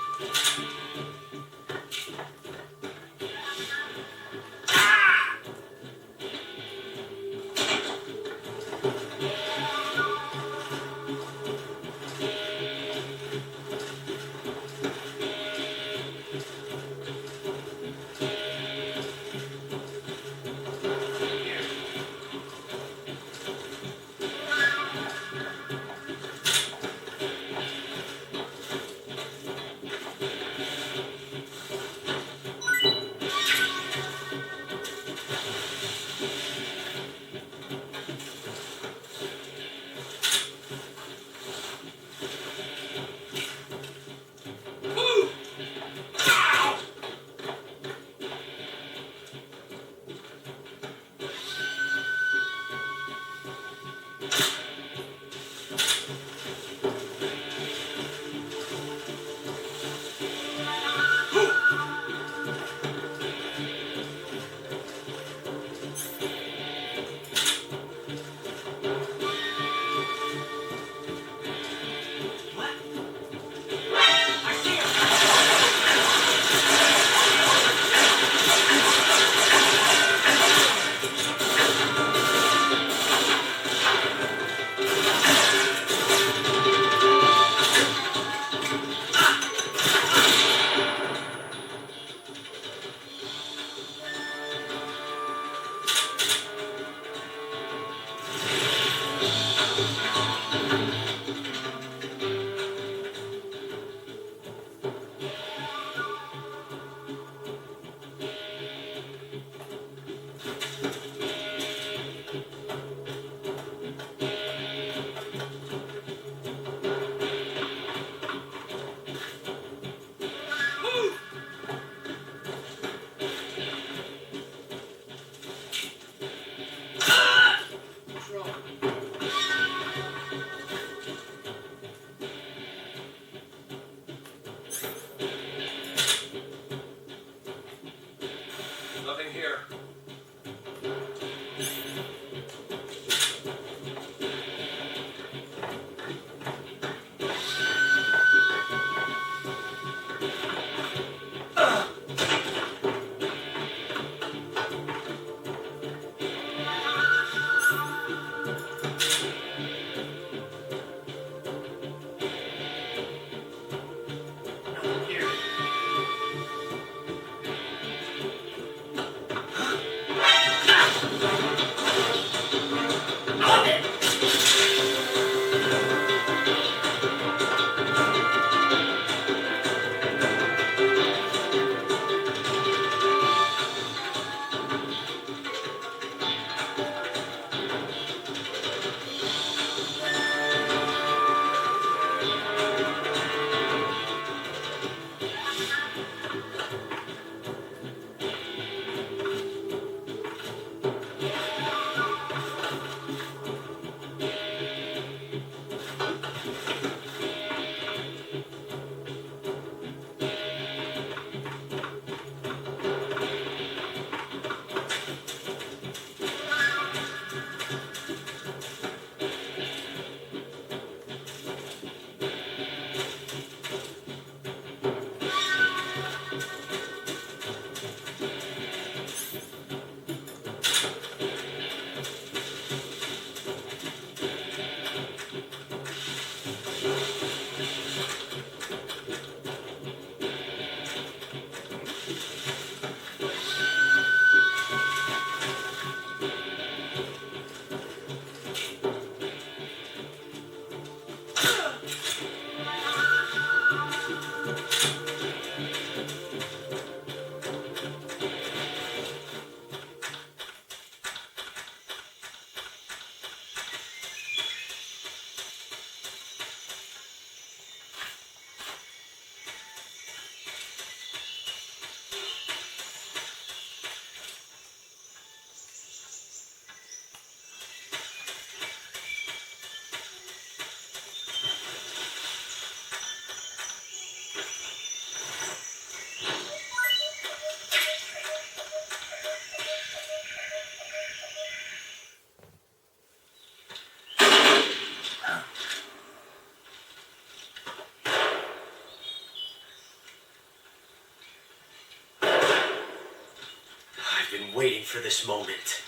waiting for this moment.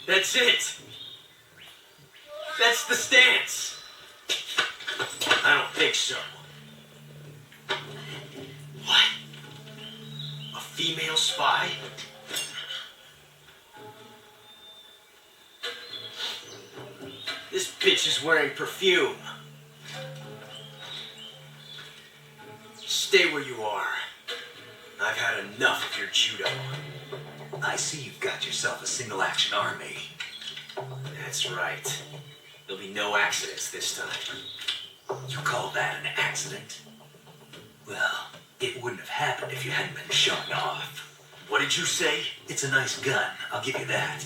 That's it. That's the stance. I don't think so. What? A female spy? This bitch is wearing perfume. Stay where you are. I've had enough of your judo. I see you've got yourself a single-action army. That's right. There'll be no accidents this time. You call that an accident? Well, it wouldn't have happened if you hadn't been showing off. What did you say? It's a nice gun, I'll give you that.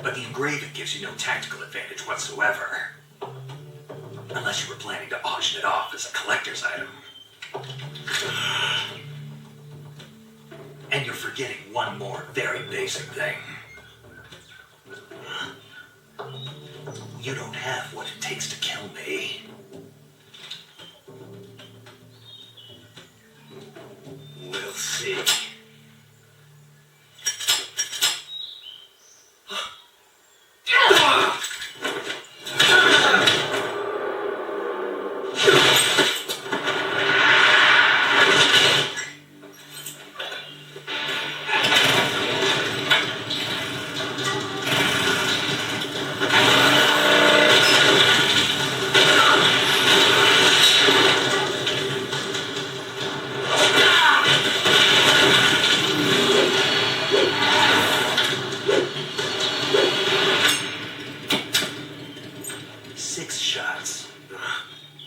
But the engraving gives you no tactical advantage whatsoever. Unless you were planning to auction it off as a collector's item. And you're forgetting one more very basic thing. You don't have what it takes to kill me. We'll see.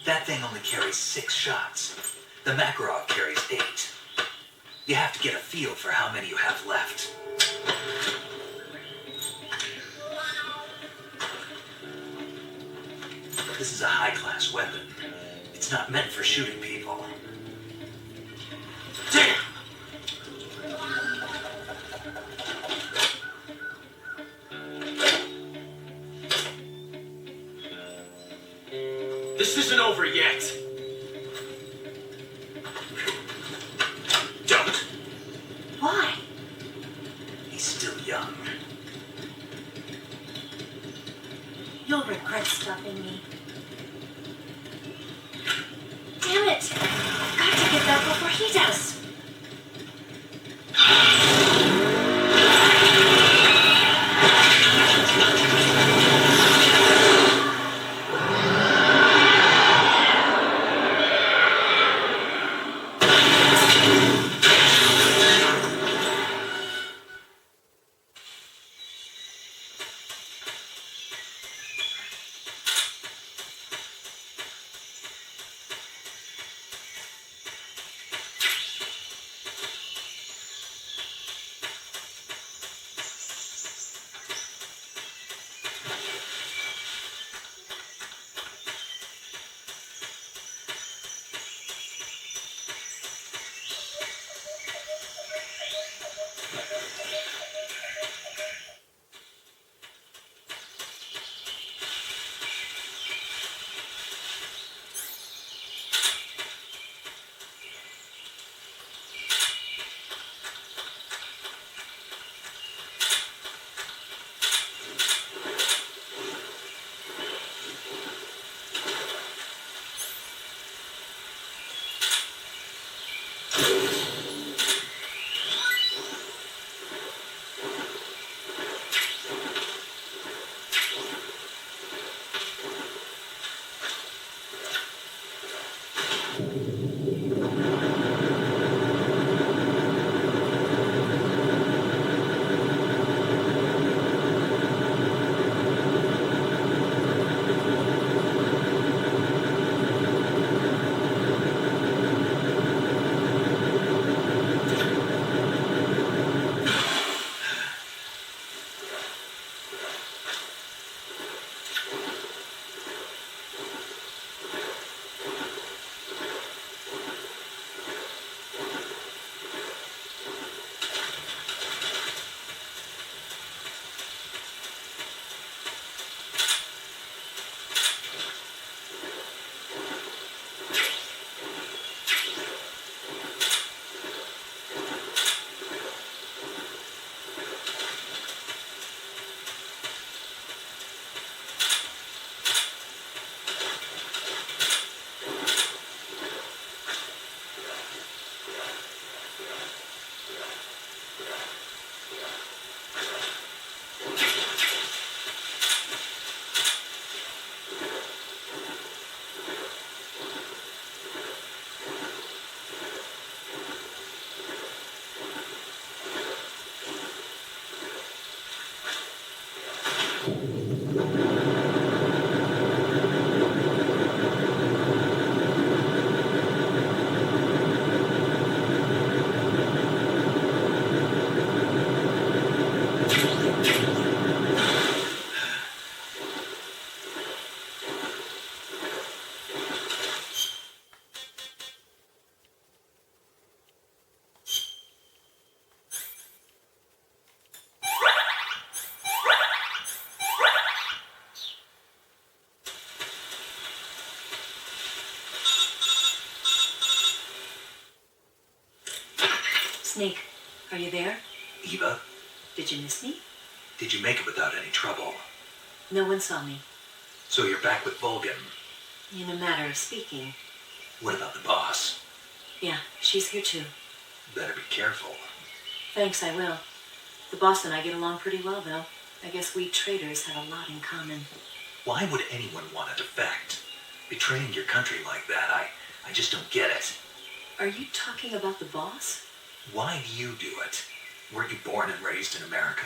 That thing only carries 6 shots. The Makarov carries 8. You have to get a feel for how many you have left. This is a high-class weapon. It's not meant for shooting people. Damn! This isn't over yet. Don't. Why? He's still young. You'll regret stopping me. Damn it! I've got to get that before he does. Snake, are you there? Eva, Did you miss me? did you make it without any trouble? No one saw me. So you're back with Volgan. In a matter of speaking. What about the boss? Yeah, she's here too. Better be careful. Thanks, I will. The boss and I get along pretty well, though. I guess we traders have a lot in common. Why would anyone want to defect? Betraying your country like that, I just don't get it. Are you talking about the boss? Why do you do it? Weren't you born and raised in America?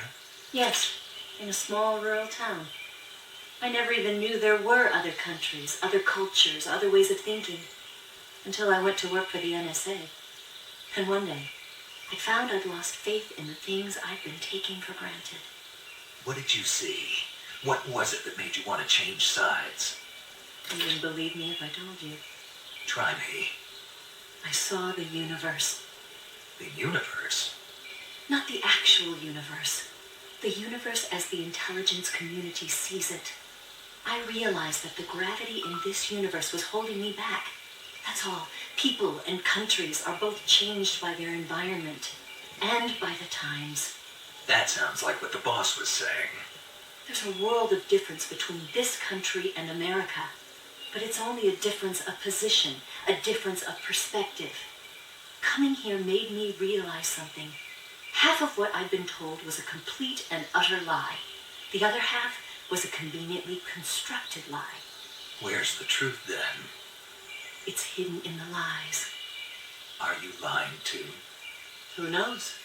Yes, in a small rural town. I never even knew there were other countries, other cultures, other ways of thinking, until I went to work for the NSA. And one day, I found I'd lost faith in the things I'd been taking for granted. What did you see? What was it that made you want to change sides? You wouldn't believe me if I told you. Try me. I saw the universe. The universe? Not the actual universe. The universe as the intelligence community sees it. I realized that the gravity in this universe was holding me back. That's all. People and countries are both changed by their environment and by the times. That sounds like what the boss was saying. There's a world of difference between this country and America. But it's only a difference of position, a difference of perspective. Coming here made me realize something. Half of what I'd been told was a complete and utter lie. The other half was a conveniently constructed lie. Where's the truth then? It's hidden in the lies. Are you lying too? Who knows?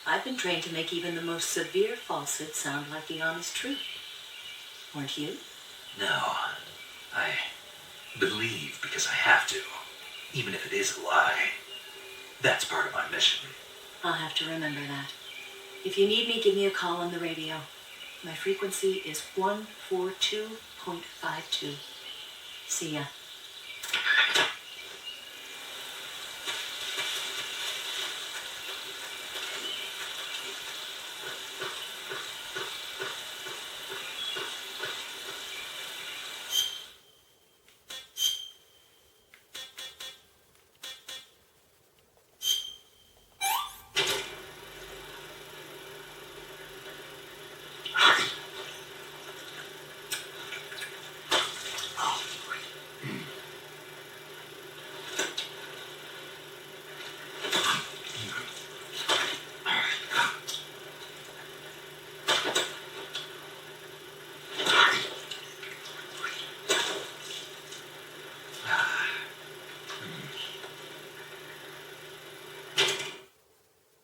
I've been trained to make even the most severe falsehood sound like the honest truth. Weren't you? No. I believe because I have to, even if it is a lie. That's part of my mission. I'll have to remember that. If you need me, give me a call on the radio. My frequency is 142.52. See ya.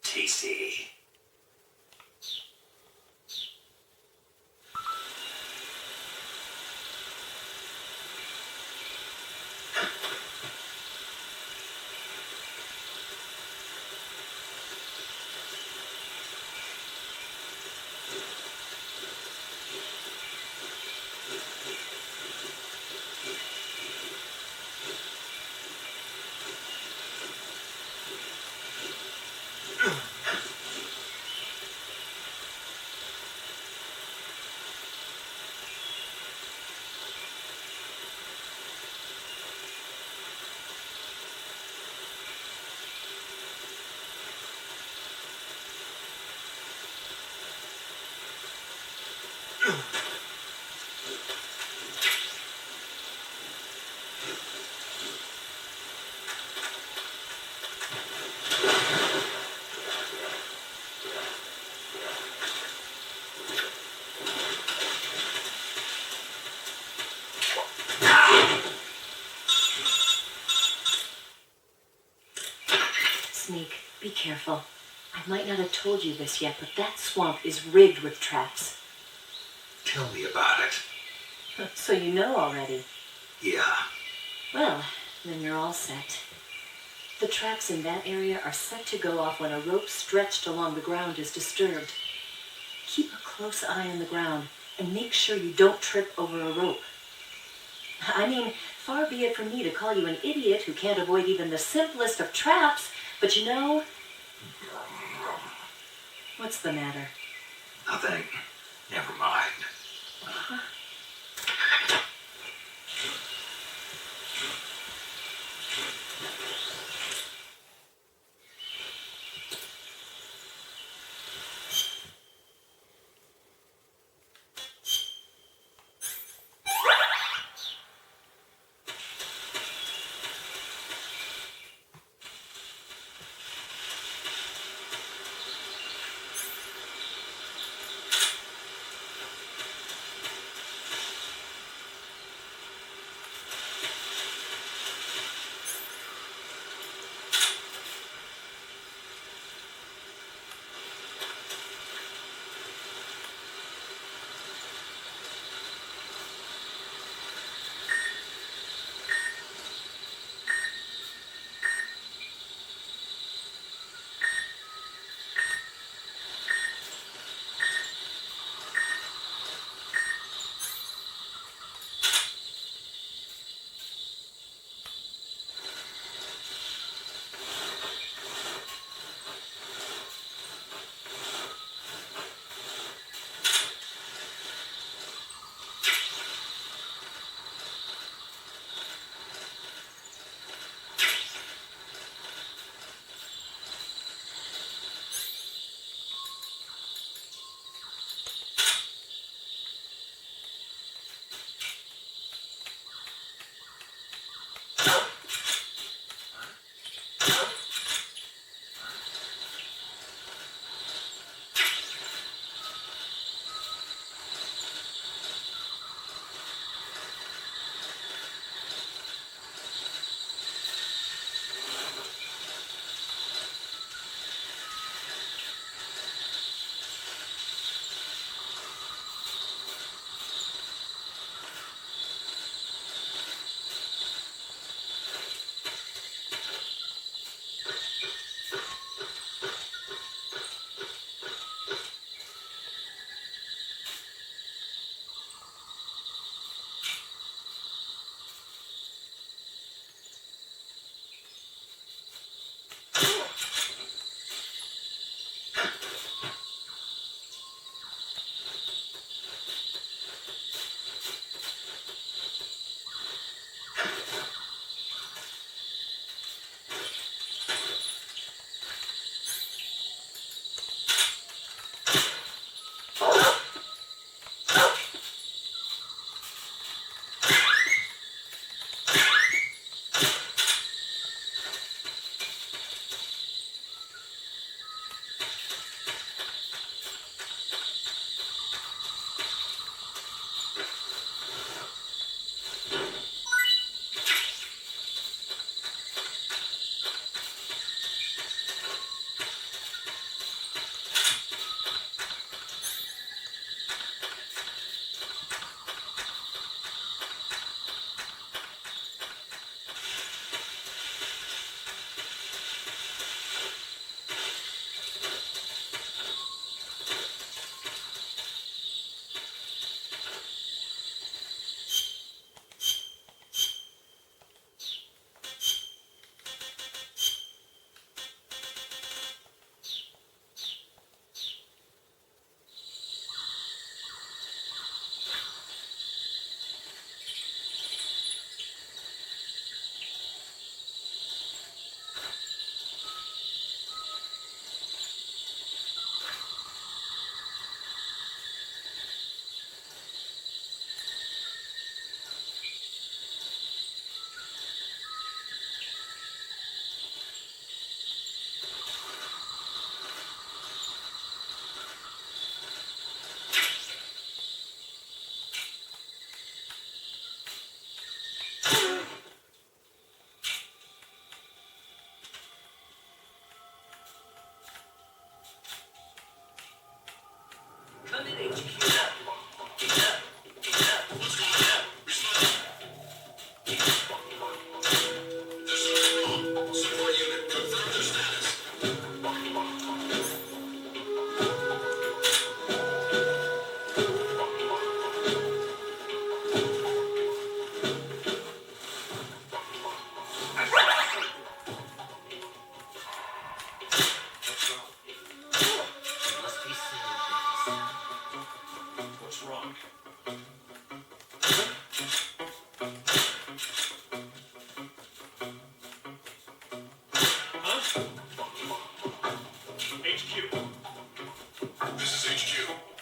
Tasty. Snake, be careful. I might not have told you this yet, but that swamp is rigged with traps. Tell me about it. So you know already. Yeah. Well, then you're all set. The traps in that area are set to go off when a rope stretched along the ground is disturbed. Keep a close eye on the ground and make sure you don't trip over a rope. I mean, far be it from me to call you an idiot who can't avoid even the simplest of traps, but you know... What's the matter? Nothing. Never mind. Come in, HQ. What's going on? Respond. There's something wrong. Support unit, confirm their status. Must be serious. What's wrong? Huh? HQ. This is HQ.